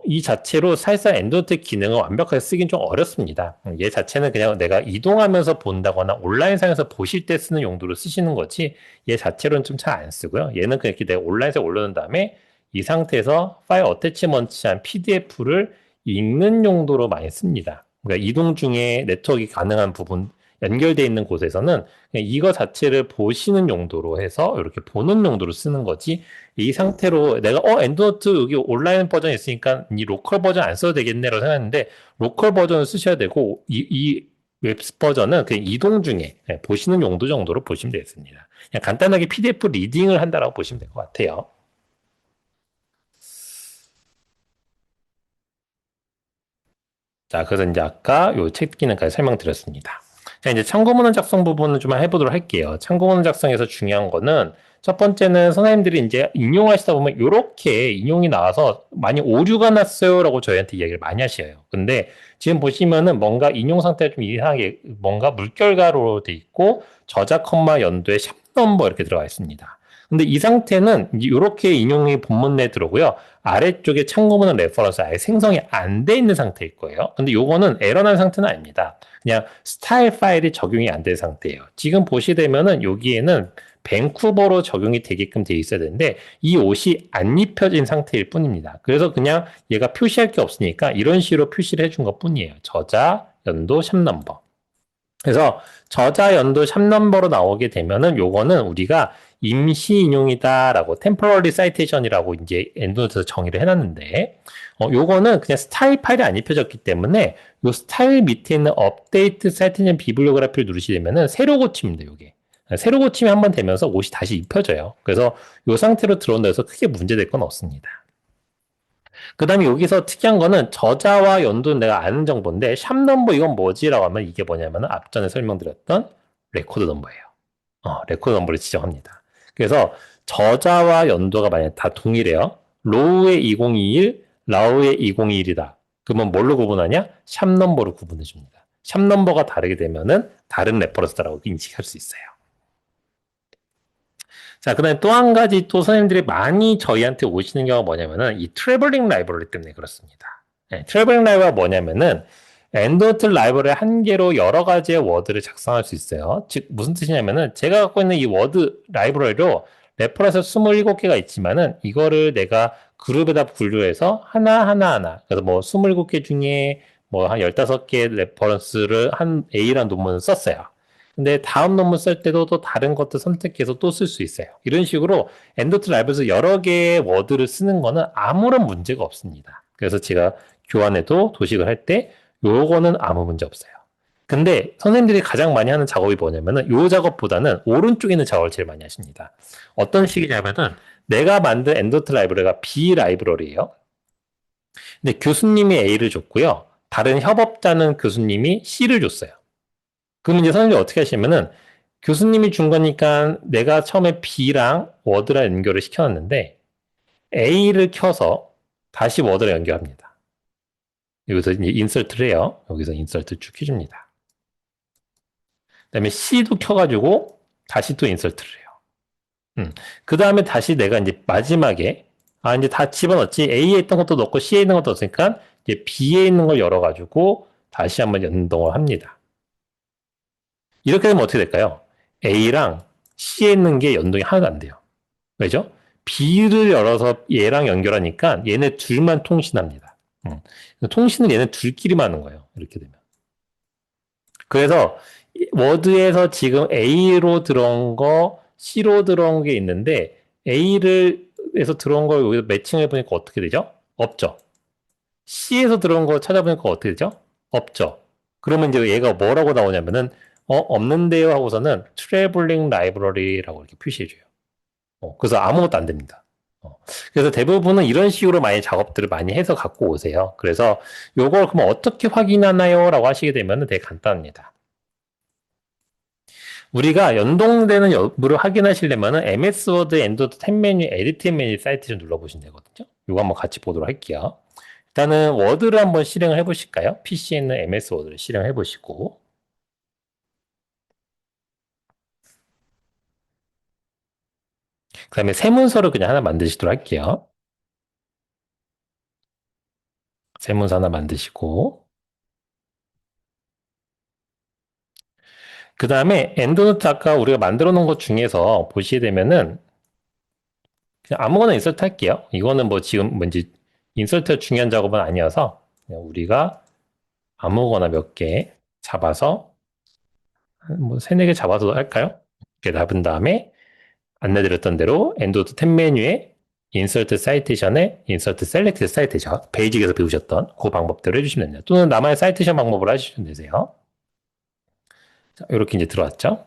이 자체로 사실상 엔도트 기능을 완벽하게 쓰긴 좀 어렵습니다. 얘 자체는 그냥 내가 이동하면서 본다거나 온라인상에서 보실 때 쓰는 용도로 쓰시는 거지 얘 자체로는 좀 잘 안 쓰고요. 얘는 그냥 이렇게 내가 온라인에서 올려놓은 다음에 이 상태에서 파일 어태치먼트한 PDF를 읽는 용도로 많이 씁니다. 그러니까 이동 중에 네트워크가 가능한 부분 연결되어 있는 곳에서는 그냥 이거 자체를 보시는 용도로 해서 이렇게 보는 용도로 쓰는 거지 이 상태로 내가 엔드노트 여기 온라인 버전이 있으니까 이 로컬 버전 안 써도 되겠네라고 생각했는데 로컬 버전을 쓰셔야 되고 이 웹 버전은 그냥 이동 중에 보시는 용도 정도로 보시면 되겠습니다. 그냥 간단하게 PDF 리딩을 한다라고 보시면 될 것 같아요. 자, 그래서 이제 아까 요 책 기능까지 설명드렸습니다. 자, 이제 참고문헌 작성 부분을 좀 해보도록 할게요. 참고문헌 작성에서 중요한 거는 첫 번째는 선생님들이 이제 인용하시다 보면 이렇게 인용이 나와서 많이 오류가 났어요라고 저희한테 이야기를 많이 하셔요. 근데 지금 보시면은 뭔가 인용 상태가 좀 이상하게 뭔가 물결가로 돼 있고 저자 컴마 연도에 샵 넘버 이렇게 들어가 있습니다. 근데 이 상태는 이렇게 인용이 본문 내에 들어오고요. 아래쪽에 참고문헌 레퍼런스 아예 생성이 안 돼 있는 상태일 거예요. 근데 요거는 에러난 상태는 아닙니다. 그냥 스타일 파일이 적용이 안 된 상태예요. 지금 보시되면은 여기에는 밴쿠버로 적용이 되게끔 돼 있어야 되는데 이 옷이 안 입혀진 상태일 뿐입니다. 그래서 그냥 얘가 표시할 게 없으니까 이런 식으로 표시를 해준 것 뿐이에요. 저자, 연도, 샵넘버. 그래서 저자, 연도, 샵넘버로 나오게 되면은 요거는 우리가 임시 인용이다라고 temporary citation이라고 이제 엔드노트에서 정의를 해놨는데 요거는 그냥 스타일 파일이 안 입혀졌기 때문에 요 스타일 밑에 있는 update citation bibliography를 누르시게 되면은 새로 고침입니다. 요게 새로 고침이 한번 되면서 옷이 다시 입혀져요. 그래서 요 상태로 들어온다 해서 크게 문제될 건 없습니다. 그 다음에 여기서 특이한 거는 저자와 연도는 내가 아는 정보인데 샵 넘버 이건 뭐지라고 하면 이게 뭐냐면 앞전에 설명드렸던 레코드 넘버예요. 레코드 넘버를 지정합니다. 그래서 저자와 연도가 만약 다 동일해요. 로우의 2021, 라우의 2021이다. 그러면 뭘로 구분하냐? 샵 넘버로 구분해 줍니다. 샵 넘버가 다르게 되면은 다른 레퍼런스다라고 인식할 수 있어요. 자, 그 다음에 또 한 가지 또 선생님들이 많이 저희한테 오시는 경우가 뭐냐면은 이 트래블링 라이브러리 때문에 그렇습니다. 네, 트래블링 라이브러리가 뭐냐면은 엔드노트 라이브러리 한 개로 여러 가지의 워드를 작성할 수 있어요. 즉, 무슨 뜻이냐면은 제가 갖고 있는 이 워드 라이브러리로 레퍼런스 27개가 있지만은 이거를 내가 그룹에다 분류해서 하나. 그래서 뭐 27개 중에 뭐 한 15개 레퍼런스를 한 A라는 논문을 썼어요. 근데 다음 논문 쓸 때도 또 다른 것도 선택해서 또 쓸 수 있어요. 이런 식으로 엔도트 라이브에서 여러 개의 워드를 쓰는 거는 아무런 문제가 없습니다. 그래서 제가 교환해도 도식을 할 때 요거는 아무 문제 없어요. 근데 선생님들이 가장 많이 하는 작업이 뭐냐면은 요 작업보다는 오른쪽에 있는 작업을 제일 많이 하십니다. 어떤 식이냐면은 내가 만든 엔도트 라이브러리가 B 라이브러리예요. 근데 교수님이 A를 줬고요. 다른 협업자는 교수님이 C를 줬어요. 그러면 이제 선생님이 어떻게 하시냐면은 교수님이 준 거니까 내가 처음에 B랑 워드랑 연결을 시켜놨는데 A를 켜서 다시 워드랑 연결합니다. 여기서 이제 인설트를 해요. 여기서 인설트 쭉 해줍니다. 그다음에 C도 켜가지고 다시 또 인설트를 해요. 그 다음에 다시 내가 이제 마지막에 이제 다 집어넣었지. A에 있던 것도 넣고 C에 있는 것도 넣었으니까 이제 B에 있는 걸 열어가지고 다시 한번 연동을 합니다. 이렇게 되면 어떻게 될까요? A랑 C에 있는 게 연동이 하나도 안 돼요. 왜죠? B를 열어서 얘랑 연결하니까 얘네 둘만 통신합니다. 통신은 얘네 둘끼리만 하는 거예요. 이렇게 되면. 그래서 워드에서 지금 A로 들어온 거, C로 들어온 게 있는데 A를 에서 들어온 걸 여기서 매칭해 보니까 어떻게 되죠? 없죠. C에서 들어온 거 찾아보니까 어떻게 되죠? 없죠. 그러면 이제 얘가 뭐라고 나오냐면은 없는데요 하고서는 트래블링 라이브러리라고 이렇게 표시해줘요. 그래서 아무것도 안 됩니다. 그래서 대부분은 이런 식으로 많이 작업들을 많이 해서 갖고 오세요. 그래서 요걸 그럼 어떻게 확인하나요? 라고 하시게 되면 되게 간단합니다. 우리가 연동되는 여부를 확인하시려면 MS 워드 엔도드 탭 메뉴, 에디트 메뉴 사이트 좀 눌러보시면 되거든요. 이거 한번 같이 보도록 할게요. 일단은 워드를 한번 실행을 해보실까요? PC에 있는 MS 워드를 실행해 보시고 그 다음에 새 문서를 그냥 하나 만드시도록 할게요. 새 문서 하나 만드시고 그 다음에 엔드노트 아까 우리가 만들어 놓은 것 중에서 보시게 되면은 그냥 아무거나 인서트 할게요. 이거는 뭐 지금 뭔지 인서트가 중요한 작업은 아니어서 그냥 우리가 아무거나 몇 개 잡아서 뭐 세네 개 잡아서 할까요? 이렇게 잡은 다음에 안내드렸던 대로 엔도트 탭 메뉴에 인서트 사이테이션에 인서트 셀렉트 사이테이션 베이직에서 배우셨던 그 방법대로 해주시면 됩니다. 또는 나만의 사이테이션 방법으로 하시면 되세요. 자, 이렇게 이제 들어왔죠.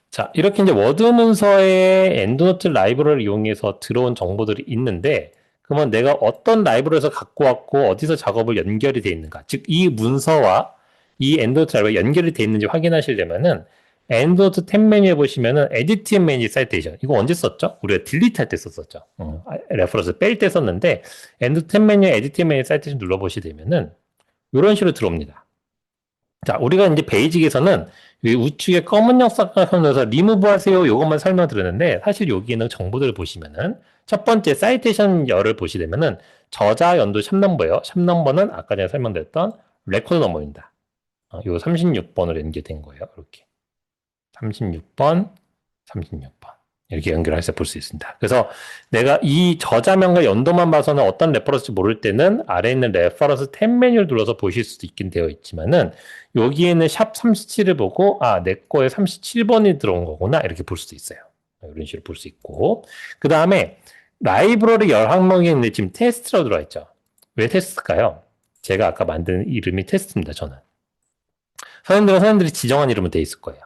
자, 이렇게 이제 워드 문서에 엔드노트 라이브러리를 이용해서 들어온 정보들이 있는데, 그러면 내가 어떤 라이브러리에서 갖고 왔고, 어디서 작업을 연결이 돼 있는가. 즉, 이 문서와 이 엔드노트 라이브러리 연결이 돼 있는지 확인하시려면은, 엔드노트 탭 메뉴에 보시면은, 에디트 메뉴 사이테이션. 이거 언제 썼죠? 우리가 딜리트 할 때 썼었죠. 레퍼런스 뺄 때 썼는데, 엔드노트 탭 메뉴, 에디트 메뉴 사이테이션 눌러보시게 되면은, 이런 식으로 들어옵니다. 자, 우리가 이제 베이직에서는 이 우측에 검은 역사각형에서 리무브 하세요. 이것만 설명드렸는데 사실 여기에는 정보들을 보시면은 첫 번째 사이테이션 열을 보시려면은 저자 연도 샵넘버예요. 샵넘버는 아까 전에 설명드렸던 레코드 넘버입니다. 요 36번으로 연결된 거예요. 이렇게 36번, 36번. 이렇게 연결해서 볼 수 있습니다. 그래서 내가 이 저자명과 연도만 봐서는 어떤 레퍼런스인지 모를 때는 아래에 있는 레퍼런스 탭 메뉴를 눌러서 보실 수도 있긴 되어 있지만은 여기에는 샵 37을 보고 내 거에 37번이 들어온 거구나 이렇게 볼 수도 있어요. 이런 식으로 볼 수 있고 그 다음에 라이브러리 열 항목이 있는데 지금 테스트라고 들어와 있죠. 왜 테스트일까요? 제가 아까 만든 이름이 테스트입니다. 저는 선생님들이 지정한 이름은 돼 있을 거예요.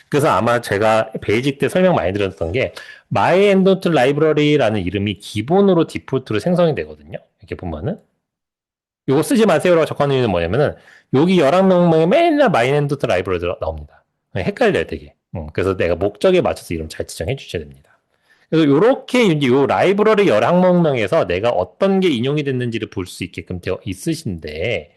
그래서 아마 제가 베이직 때 설명 많이 드렸던 게 My EndNote Library라는 이름이 기본으로 디폴트로 생성이 되거든요. 이렇게 보면은 이거 쓰지 마세요라고 적어놓은 이유는 뭐냐면은 여기 11명에 맨날 My EndNote Library가 나옵니다. 헷갈려요, 되게. 그래서 내가 목적에 맞춰서 이름 잘 지정해 주셔야 됩니다. 그래서 이렇게 이제 요 라이브러리 11항목명에서 내가 어떤 게 인용이 됐는지를 볼 수 있게끔 되어 있으신데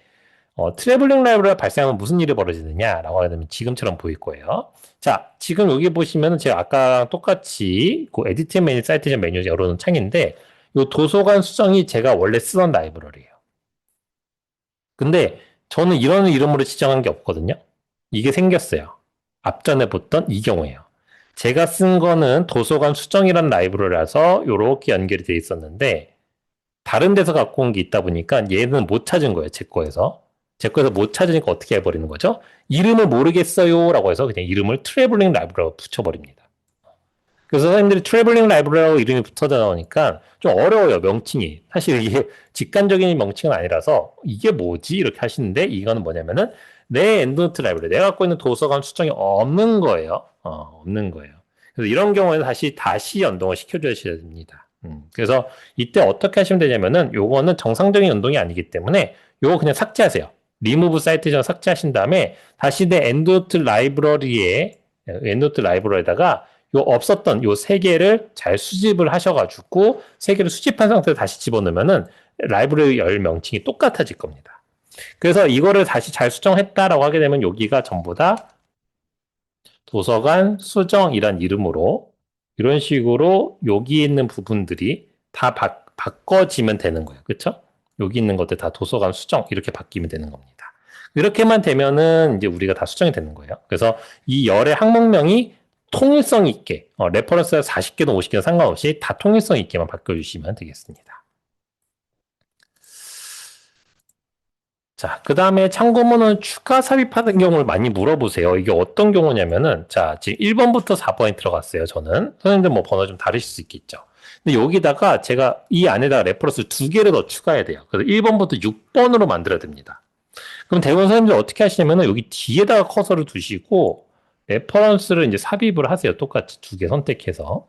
트래블링 라이브러리가 발생하면 무슨 일이 벌어지느냐라고 하게 되면 지금처럼 보일 거예요. 자, 지금 여기 보시면은 제가 아까랑 똑같이 그 에디트 메뉴, 사이테이션 메뉴 열어놓은 창인데 이 도서관 수정이 제가 원래 쓰던 라이브러리예요. 근데 저는 이런 이름으로 지정한 게 없거든요. 이게 생겼어요. 앞전에 봤던 이 경우에요. 제가 쓴 거는 도서관 수정이란 라이브러리라서 이렇게 연결이 돼 있었는데 다른 데서 갖고 온 게 있다 보니까 얘는 못 찾은 거예요. 제 거에서. 제 거에서 못 찾으니까 어떻게 해버리는 거죠? 이름을 모르겠어요 라고 해서 그냥 이름을 트래블링 라이브러리라고 붙여버립니다. 그래서 선생님들이 트래블링 라이브러리라고 이름이 붙어져 나오니까 좀 어려워요, 명칭이. 사실 이게 직관적인 명칭은 아니라서 이게 뭐지? 이렇게 하시는데 이거는 뭐냐면은 내 엔드노트 라이브러리, 내가 갖고 있는 도서관 수정이 없는 거예요. 없는 거예요. 그래서 이런 경우에는 다시 연동을 시켜주셔야 됩니다. 그래서 이때 어떻게 하시면 되냐면은 요거는 정상적인 연동이 아니기 때문에 요거 그냥 삭제하세요. remove citation 삭제하신 다음에 다시 내 엔드노트 라이브러리에다가 요 없었던 요 세 개를 잘 수집을 하셔가지고 세 개를 수집한 상태로 다시 집어넣으면은 라이브러리 열 명칭이 똑같아질 겁니다. 그래서 이거를 다시 잘 수정했다라고 하게 되면 여기가 전부 다 도서관 수정이란 이름으로 이런 식으로 여기 있는 부분들이 다 바꿔지면 되는 거예요. 그렇죠? 여기 있는 것들 다 도서관 수정 이렇게 바뀌면 되는 겁니다. 이렇게만 되면은 이제 우리가 다 수정이 되는 거예요. 그래서 이 열의 항목명이 통일성 있게 레퍼런스가 40개든 50개든 상관없이 다 통일성 있게만 바꿔주시면 되겠습니다. 자, 그 다음에 참고문은 추가 삽입하는 경우를 많이 물어보세요. 이게 어떤 경우냐면은, 자, 지금 1번부터 4번에 들어갔어요, 저는. 선생님들 뭐 번호 좀 다르실 수 있겠죠. 근데 여기다가 제가 이 안에다가 레퍼런스 2개를 더 추가해야 돼요. 그래서 1번부터 6번으로 만들어야 됩니다. 그럼 대부분 선생님들 어떻게 하시냐면은 여기 뒤에다가 커서를 두시고, 레퍼런스를 이제 삽입을 하세요. 똑같이 2개 선택해서.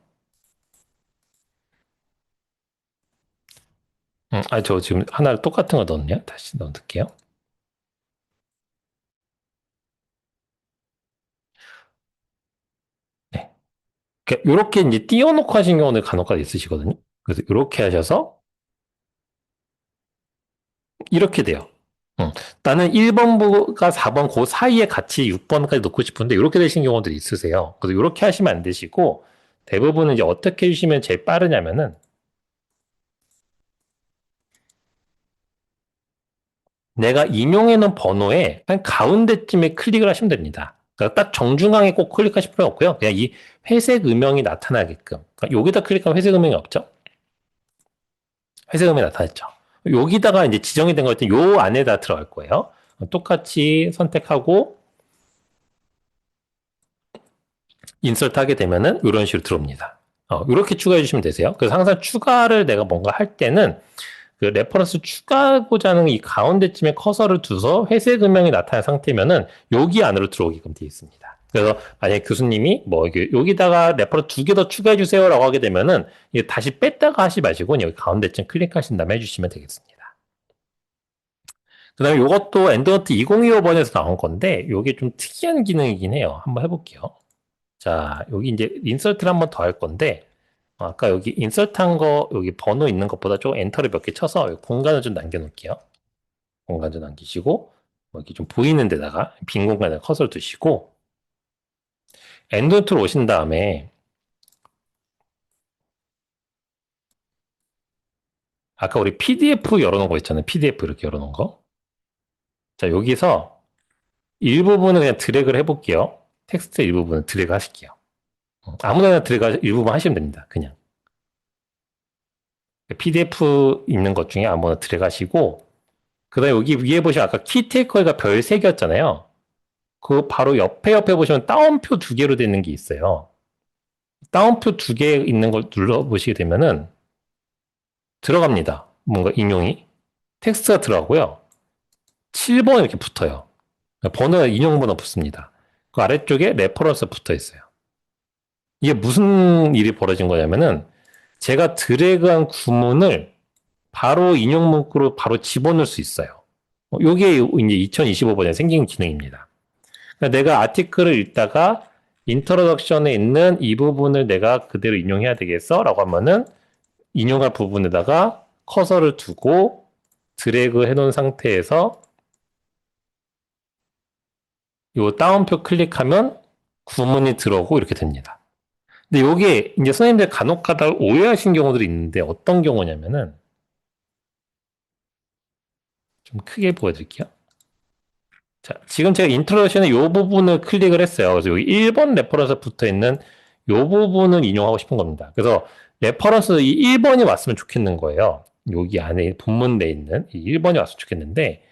저 지금 하나를 똑같은 거 넣었네요. 다시 넣어둘게요. 네. 이렇게 이제 띄워놓고 하신 경우는 간혹가다 있으시거든요. 그래서 이렇게 하셔서 이렇게 돼요. 나는 1번부가 4번 그 사이에 같이 6번까지 넣고 싶은데 이렇게 되신 경우들이 있으세요. 그래서 이렇게 하시면 안 되시고 대부분은 이제 어떻게 해주시면 제일 빠르냐면은 내가 인용해 놓은 번호에 한 가운데쯤에 클릭을 하시면 됩니다. 그러니까 딱 정중앙에 꼭 클릭하실 필요 없고요. 그냥 이 회색 음영이 나타나게끔. 그러니까 여기다 클릭하면 회색 음영이 없죠? 회색 음영이 나타났죠. 여기다가 이제 지정이 된 것들 요 안에다 들어갈 거예요. 똑같이 선택하고 인서트 하게 되면은 이런 식으로 들어옵니다. 이렇게 추가해 주시면 되세요. 그래서 항상 추가를 내가 뭔가 할 때는 그 레퍼런스 추가하고자 하는 이 가운데쯤에 커서를 두서 회색 음영이 나타난 상태면은 여기 안으로 들어오게끔 되어 있습니다. 그래서 만약에 교수님이 뭐 여기다가 레퍼런스 2개 더 추가해 주세요라고 하게 되면은 이게 다시 뺐다가 하지 마시고 여기 가운데쯤 클릭하신 다음에 해주시면 되겠습니다. 그 다음에 이것도 엔드노트 2025번에서 나온 건데 이게 좀 특이한 기능이긴 해요. 한번 해볼게요. 자, 여기 이제 인서트를 한번 더 할 건데 아까 여기 인서트 한 거 여기 번호 있는 것보다 좀 엔터를 몇 개 쳐서 공간을 좀 남겨놓을게요. 공간 좀 남기시고 여기 좀 보이는 데다가 빈 공간에 커서를 두시고 엔드노트로 오신 다음에 아까 우리 PDF 열어놓은 거 있잖아요. PDF 이렇게 열어놓은 거. 자, 여기서 일부분을 그냥 드래그를 해볼게요. 텍스트 일부분을 드래그 하실게요. 아무데나 드래그 일부분 하시면 됩니다. 그냥. PDF 있는 것 중에 아무나 드래그 하시고 그 다음에 여기 위에 보시면 아까 키테이커가 별 3개였잖아요. 그 바로 옆에 보시면 따옴표 2개로 되어 있는 게 있어요. 따옴표 2개 있는 걸 눌러보시게 되면은 들어갑니다. 뭔가 인용이. 텍스트가 들어가고요. 7번 이렇게 붙어요. 번호가 인용번호 붙습니다. 그 아래쪽에 레퍼런스 붙어 있어요. 이게 무슨 일이 벌어진 거냐면은 제가 드래그한 구문을 바로 인용 문구로 바로 집어넣을 수 있어요. 이게 이제 2025번에 생긴 기능입니다. 그러니까 내가 아티클을 읽다가 인트로덕션에 있는 이 부분을 내가 그대로 인용해야 되겠어? 라고 하면은 인용할 부분에다가 커서를 두고 드래그 해놓은 상태에서 이 다운표 클릭하면 구문이 들어오고 이렇게 됩니다. 근데 이게 이제 선생님들 간혹가다 오해하신 경우들이 있는데 어떤 경우냐면은 좀 크게 보여드릴게요. 자, 지금 제가 인트로덕션의 이 부분을 클릭을 했어요. 그래서 여기 1번 레퍼런스 붙어 있는 이 부분을 인용하고 싶은 겁니다. 그래서 레퍼런스 이 1번이 왔으면 좋겠는 거예요. 여기 안에 본문 내에 있는 이 1번이 왔으면 좋겠는데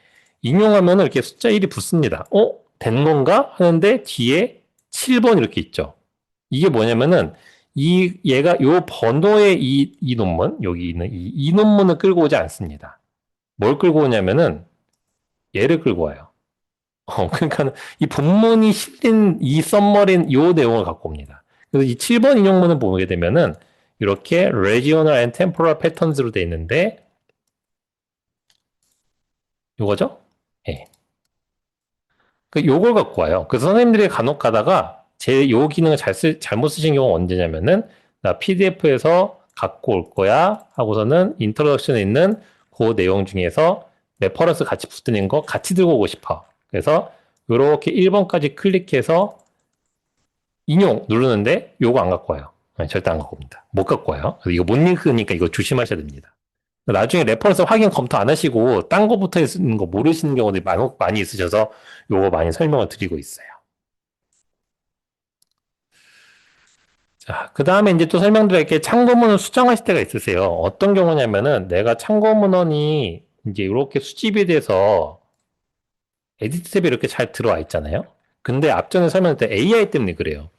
인용하면 이렇게 숫자 1이 붙습니다. 된 건가? 하는데 뒤에 7번 이렇게 있죠. 이게 뭐냐면은 얘가 요 번호의 이 논문, 여기 있는 이 논문을 끌고 오지 않습니다. 뭘 끌고 오냐면은 얘를 끌고 와요. 그러니까 이 본문이 실린 이 썸머린 요 내용을 갖고 옵니다. 그래서 이 7번 인용문을 보게 되면은 이렇게 regional and temporal patterns로 돼 있는데 요거죠? 예. 요걸 갖고 와요. 그래서 선생님들이 간혹 가다가 요 기능을 잘못 쓰신 경우가 언제냐면은 나 PDF에서 갖고 올 거야 하고서는 인트로덕션에 있는 그 내용 중에서 레퍼런스 같이 붙는 거 같이 들고 오고 싶어. 그래서 요렇게 1번까지 클릭해서 인용 누르는데 요거 안 갖고 와요. 네, 절대 안 갖고 옵니다. 못 갖고 와요. 그래서 이거 못 읽으니까 이거 조심하셔야 됩니다. 나중에 레퍼런스 확인 검토 안 하시고 딴 거부터 쓰는 거 모르시는 경우들이 많이 있으셔서 요거 많이 설명을 드리고 있어요. 자, 그 다음에 이제 또 설명드릴게 참고문을 수정하실 때가 있으세요. 어떤 경우냐면은 내가 참고문헌이 이제 이렇게 수집이 돼서 에디트 탭에 이렇게 잘 들어와 있잖아요. 근데 앞전에 설명할 때 AI 때문에 그래요.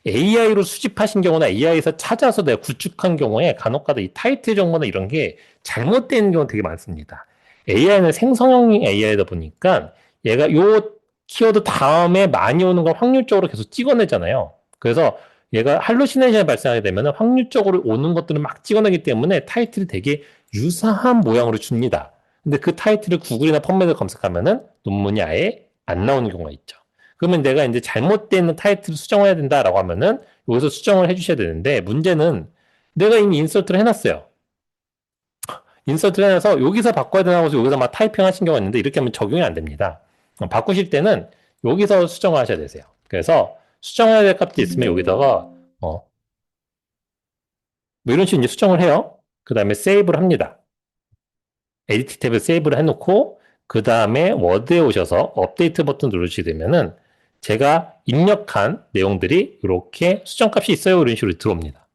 AI로 수집하신 경우나 AI에서 찾아서 내가 구축한 경우에 간혹가다 이 타이틀 정보나 이런 게 잘못되어 있는 경우가 되게 많습니다. AI는 생성형 AI다 보니까 얘가 요 키워드 다음에 많이 오는 걸 확률적으로 계속 찍어내잖아요. 그래서 얘가 할루시네이션이 발생하게 되면 확률적으로 오는 것들을 막 찍어내기 때문에 타이틀이 되게 유사한 모양으로 줍니다. 근데 그 타이틀을 구글이나 펀메드 검색하면은 논문이 아예 안 나오는 경우가 있죠. 그러면 내가 이제 잘못된 타이틀을 수정해야 된다라고 하면은 여기서 수정을 해주셔야 되는데 문제는 내가 이미 인서트를 해놨어요. 인서트를 해놔서 여기서 바꿔야 되나 하고서 여기서 막 타이핑 하신 경우가 있는데 이렇게 하면 적용이 안 됩니다. 바꾸실 때는 여기서 수정을 하셔야 되세요. 그래서 수정해야 될 값이 있으면 여기다가 뭐 이런 식으로 이제 수정을 해요. 그 다음에 세이브를 합니다. 에디트 탭에 세이브를 해놓고 그 다음에 워드에 오셔서 업데이트 버튼 누르시게 되면은 제가 입력한 내용들이 이렇게 수정값이 있어요. 이런 식으로 들어옵니다.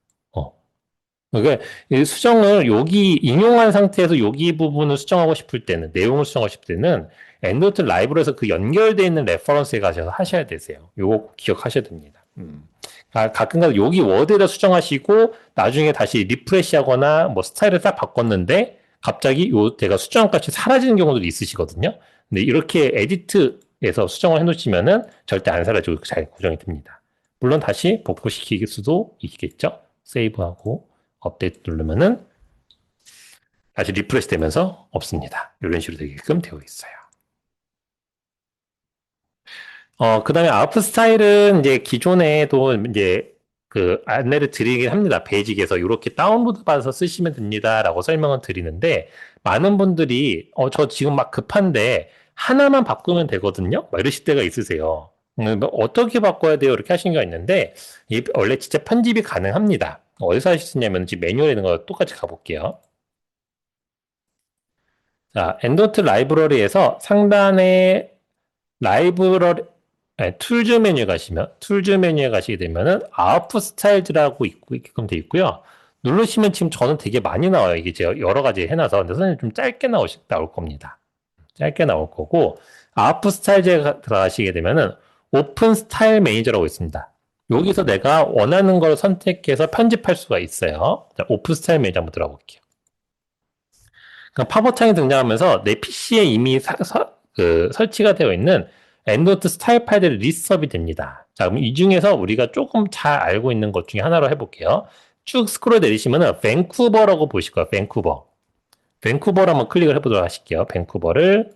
그러니까 수정을 여기 인용한 상태에서 여기 부분을 수정하고 싶을 때는 내용을 수정하고 싶을 때는 엔드노트 라이브러리에서 그 연결되어 있는 레퍼런스에 가셔서 하셔야 되세요. 요거 꼭 기억하셔야 됩니다. 가끔가다 여기 워드에다 수정하시고 나중에 다시 리프레시 하거나 뭐 스타일을 딱 바꿨는데 갑자기 요 제가 수정한 값이 사라지는 경우도 있으시거든요. 근데 이렇게 에디트에서 수정을 해놓으시면은 절대 안 사라지고 잘 고정이 됩니다. 물론 다시 복구시킬 수도 있겠죠. 세이브하고 업데이트 누르면은 다시 리프레시 되면서 없습니다. 이런 식으로 되게끔 되어 있어요. 그 다음에 아웃풋 스타일은 이제 기존에도 이제 그 안내를 드리긴 합니다. 베이직에서 이렇게 다운로드 받아서 쓰시면 됩니다라고 설명을 드리는데 많은 분들이 저 지금 막 급한데 하나만 바꾸면 되거든요. 막 이러실 때가 있으세요. 뭐 어떻게 바꿔야 돼요? 이렇게 하신 게 있는데 원래 진짜 편집이 가능합니다. 어디서 하실 수 있냐면 지금 매뉴얼에 있는 거 똑같이 가볼게요. 자, 엔도트 라이브러리에서 상단에 라이브러리 툴즈 메뉴에 가시면 툴즈 메뉴에 가시게 되면은 아웃풋 스타일즈라고 있게끔 돼 있고요. 누르시면 지금 저는 되게 많이 나와요. 이게 제가 여러 가지 해놔서 근데 선생님 좀 짧게 나올 겁니다. 짧게 나올 거고 아웃풋 스타일즈에 들어가시게 되면은 오픈 스타일 매니저라고 있습니다. 여기서 내가 원하는 걸 선택해서 편집할 수가 있어요. 자, 오픈 스타일 매니저 한번 들어볼게요. 그러니까 팝업창이 등장하면서 내 PC에 이미 설치가 되어 있는 엔드노트 스타일 파일들이 리스트업이 됩니다. 자, 그럼 이 중에서 우리가 조금 잘 알고 있는 것 중에 하나로 해볼게요. 쭉 스크롤 내리시면은 밴쿠버라고 보실 거예요. 밴쿠버. 밴쿠버를 한번 클릭을 해보도록 하실게요. 밴쿠버를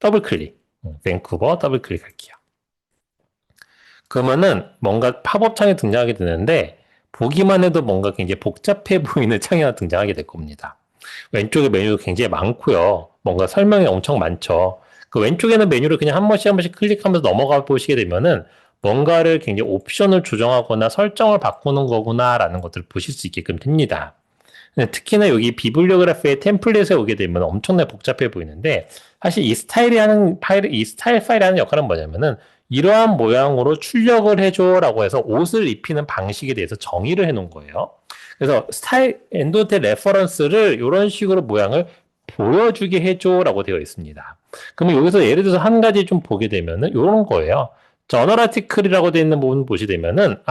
더블 클릭. 밴쿠버 더블 클릭할게요. 그러면은 뭔가 팝업 창이 등장하게 되는데 보기만 해도 뭔가 굉장히 복잡해 보이는 창이 하나 등장하게 될 겁니다. 왼쪽에 메뉴도 굉장히 많고요. 뭔가 설명이 엄청 많죠. 그 왼쪽에는 메뉴를 그냥 한 번씩 클릭하면서 넘어가 보시게 되면은 뭔가를 굉장히 옵션을 조정하거나 설정을 바꾸는 거구나라는 것들을 보실 수 있게끔 됩니다. 특히나 여기 비블리오그래피의 템플릿에 오게 되면 엄청나게 복잡해 보이는데 사실 이 스타일 파일이 하는 역할은 뭐냐면은 이러한 모양으로 출력을 해줘라고 해서 옷을 입히는 방식에 대해서 정의를 해놓은 거예요. 그래서 엔도테 레퍼런스를 이런 식으로 모양을 보여주게 해줘라고 되어 있습니다. 그러면 여기서 예를 들어서 한 가지 좀 보게 되면은 이런 거예요. 저널 아티클이라고 되어 있는 부분 보시게 되면은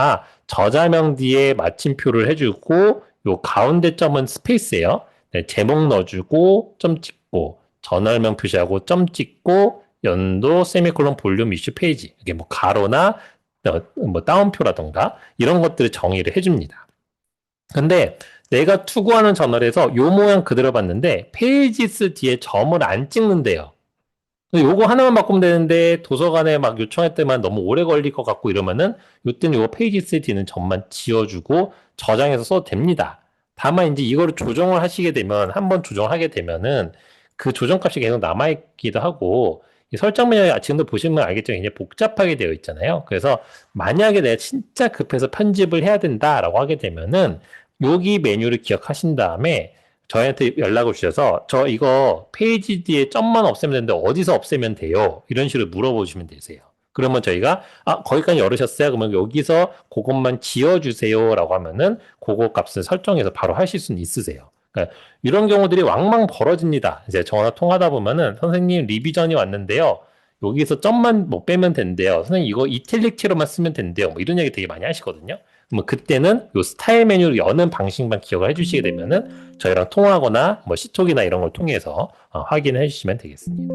저자명 뒤에 마침표를 해주고 요 가운데 점은 스페이스예요. 네, 제목 넣어주고 점 찍고 저널명 표시하고 점 찍고 연도 세미콜론 볼륨 이슈 페이지 이게 뭐 가로나 뭐 따옴표라던가 이런 것들을 정의를 해줍니다. 근데 내가 투구하는 저널에서 요 모양 그대로 봤는데 페이지스 뒤에 점을 안 찍는데요. 요거 하나만 바꾸면 되는데 도서관에 막 요청할 때만 너무 오래 걸릴 것 같고 이러면은 요때는 요 페이지 세티는 전만 지워주고 저장해서 써도 됩니다. 다만 이제 이거를 조정을 하시게 되면 한번 조정하게 되면은 그 조정값이 계속 남아있기도 하고 이 설정 메뉴가 지금도 보시면 알겠지만 굉장히 복잡하게 되어 있잖아요. 그래서 만약에 내가 진짜 급해서 편집을 해야 된다라고 하게 되면은 여기 메뉴를 기억하신 다음에 저희한테 연락을 주셔서 저 이거 페이지 뒤에 점만 없애면 되는데 어디서 없애면 돼요? 이런 식으로 물어보시면 되세요. 그러면 저희가 거기까지 열으셨어요? 그러면 여기서 그것만 지워주세요라고 하면은 그거 값을 설정해서 바로 하실 수는 있으세요. 그러니까 이런 경우들이 왕왕 벌어집니다. 이제 전화 통하다 보면은 선생님 리비전이 왔는데요. 여기서 점만 못 빼면 된대요. 선생님 이거 이탈릭체로만 쓰면 된대요. 뭐 이런 얘기 되게 많이 하시거든요. 뭐 그때는 요 스타일 메뉴를 여는 방식만 기억을 해주시게 되면은 저희랑 통화하거나 뭐 시톡이나 이런 걸 통해서 확인해 주시면 되겠습니다.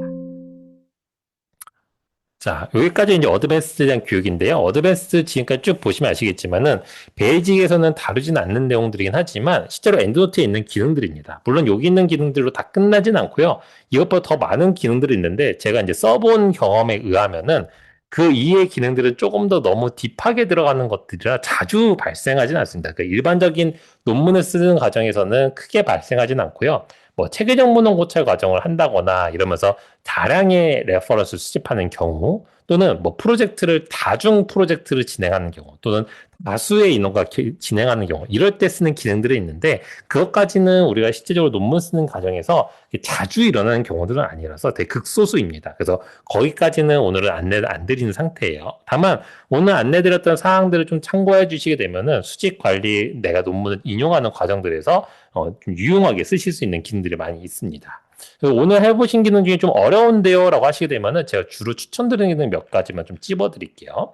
자, 여기까지 이제 어드밴스드에 대한 교육인데요. 어드밴스드 지금까지 쭉 보시면 아시겠지만은 베이직에서는 다루진 않는 내용들이긴 하지만 실제로 엔드노트에 있는 기능들입니다. 물론 여기 있는 기능들로 다 끝나진 않고요. 이것보다 더 많은 기능들이 있는데 제가 이제 써본 경험에 의하면은 그 이외의 기능들은 조금 더 너무 딥하게 들어가는 것들이라 자주 발생하진 않습니다. 그 일반적인 논문을 쓰는 과정에서는 크게 발생하진 않고요. 뭐 체계적 문헌 고찰 과정을 한다거나 이러면서 다량의 레퍼런스를 수집하는 경우 또는 뭐 프로젝트를 다중 프로젝트를 진행하는 경우 또는 다수의 인원과 진행하는 경우 이럴 때 쓰는 기능들이 있는데 그것까지는 우리가 실제적으로 논문 쓰는 과정에서 자주 일어나는 경우들은 아니라서 되게 극소수입니다. 그래서 거기까지는 오늘은 안내를 안 드리는 상태예요. 다만 오늘 안내드렸던 사항들을 좀 참고해 주시게 되면은 수직 관리 내가 논문을 인용하는 과정들에서 좀 유용하게 쓰실 수 있는 기능들이 많이 있습니다. 오늘 해보신 기능 중에 좀 어려운데요 라고 하시게 되면은 제가 주로 추천드리는 기능 몇 가지만 좀 찝어드릴게요.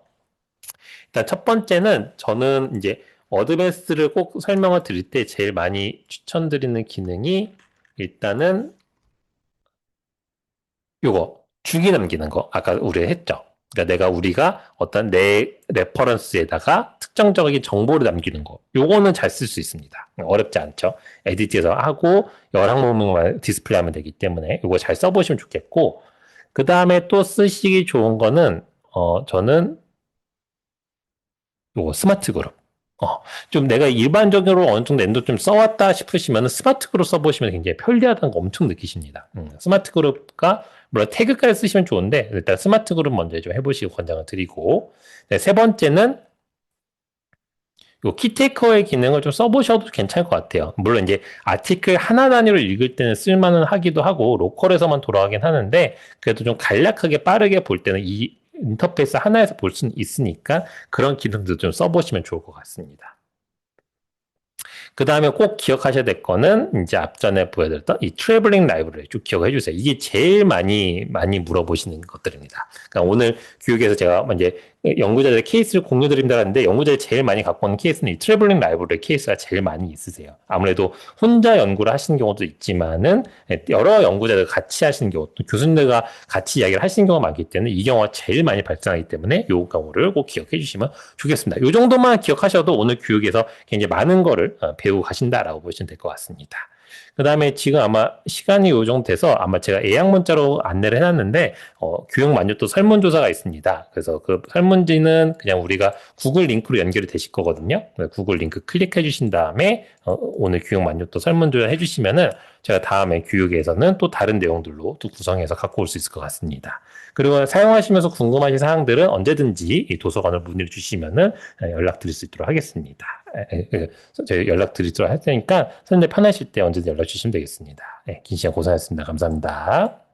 일단 첫 번째는 저는 이제 어드밴스를 꼭 설명을 드릴 때 제일 많이 추천드리는 기능이 일단은 요거 주기 남기는 거 아까 우리 했죠. 그러니까 우리가 어떤 내 레퍼런스에다가 특정적인 정보를 남기는 거. 요거는 잘 쓸 수 있습니다. 어렵지 않죠. 에디트에서 하고 여러 항목만 디스플레이하면 되기 때문에 요거 잘 써보시면 좋겠고 그 다음에 또 쓰시기 좋은 거는 저는 요거 스마트 그룹. 좀 내가 일반적으로 어느 정도 엔도 좀 써왔다 싶으시면 스마트 그룹 써보시면 굉장히 편리하다는 거 엄청 느끼십니다. 스마트 그룹과 물론 태그까지 쓰시면 좋은데 일단 스마트 그룹 먼저 좀 해보시고 권장을 드리고 네, 세 번째는 요 키테이커의 기능을 좀 써보셔도 괜찮을 것 같아요. 물론 이제 아티클 하나 단위로 읽을 때는 쓸만은 하기도 하고 로컬에서만 돌아가긴 하는데 그래도 좀 간략하게 빠르게 볼 때는 이 인터페이스 하나에서 볼 수는 있으니까 그런 기능도 좀 써보시면 좋을 것 같습니다. 그 다음에 꼭 기억하셔야 될 거는 이제 앞전에 보여드렸던 이 트래블링 라이브러리 쭉 기억해 주세요. 이게 제일 많이 물어보시는 것들입니다. 그러니까 오늘 교육에서 제가 이제 연구자들의 케이스를 공유드립니다 하는데 연구자들이 제일 많이 갖고 오는 케이스는 이 트래블링 라이브러리 케이스가 제일 많이 있으세요. 아무래도 혼자 연구를 하시는 경우도 있지만은 여러 연구자들 같이 하시는 경우 또 교수님들과 같이 이야기를 하시는 경우가 많기 때문에 이 경우가 제일 많이 발생하기 때문에 이 경우를 꼭 기억해 주시면 좋겠습니다. 이 정도만 기억하셔도 오늘 교육에서 굉장히 많은 거를 배우고 가신다라고 보시면 될 것 같습니다. 그 다음에 지금 아마 시간이 요 정도 돼서 아마 제가 예약 문자로 안내를 해놨는데 교육 만족도 설문조사가 있습니다. 그래서 그 설문지는 그냥 우리가 구글 링크로 연결이 되실 거거든요. 구글 링크 클릭해 주신 다음에 오늘 교육 만족도 설문조사 해주시면은 제가 다음에 교육에서는 또 다른 내용들로 또 구성해서 갖고 올 수 있을 것 같습니다. 그리고 사용하시면서 궁금하신 사항들은 언제든지 이 도서관을 문의를 주시면은 연락드릴 수 있도록 하겠습니다. 저희 연락드리도록 할 테니까 선생님 편하실 때 언제든 연락 주시면 되겠습니다. 긴 시간 고생하셨습니다. 감사합니다.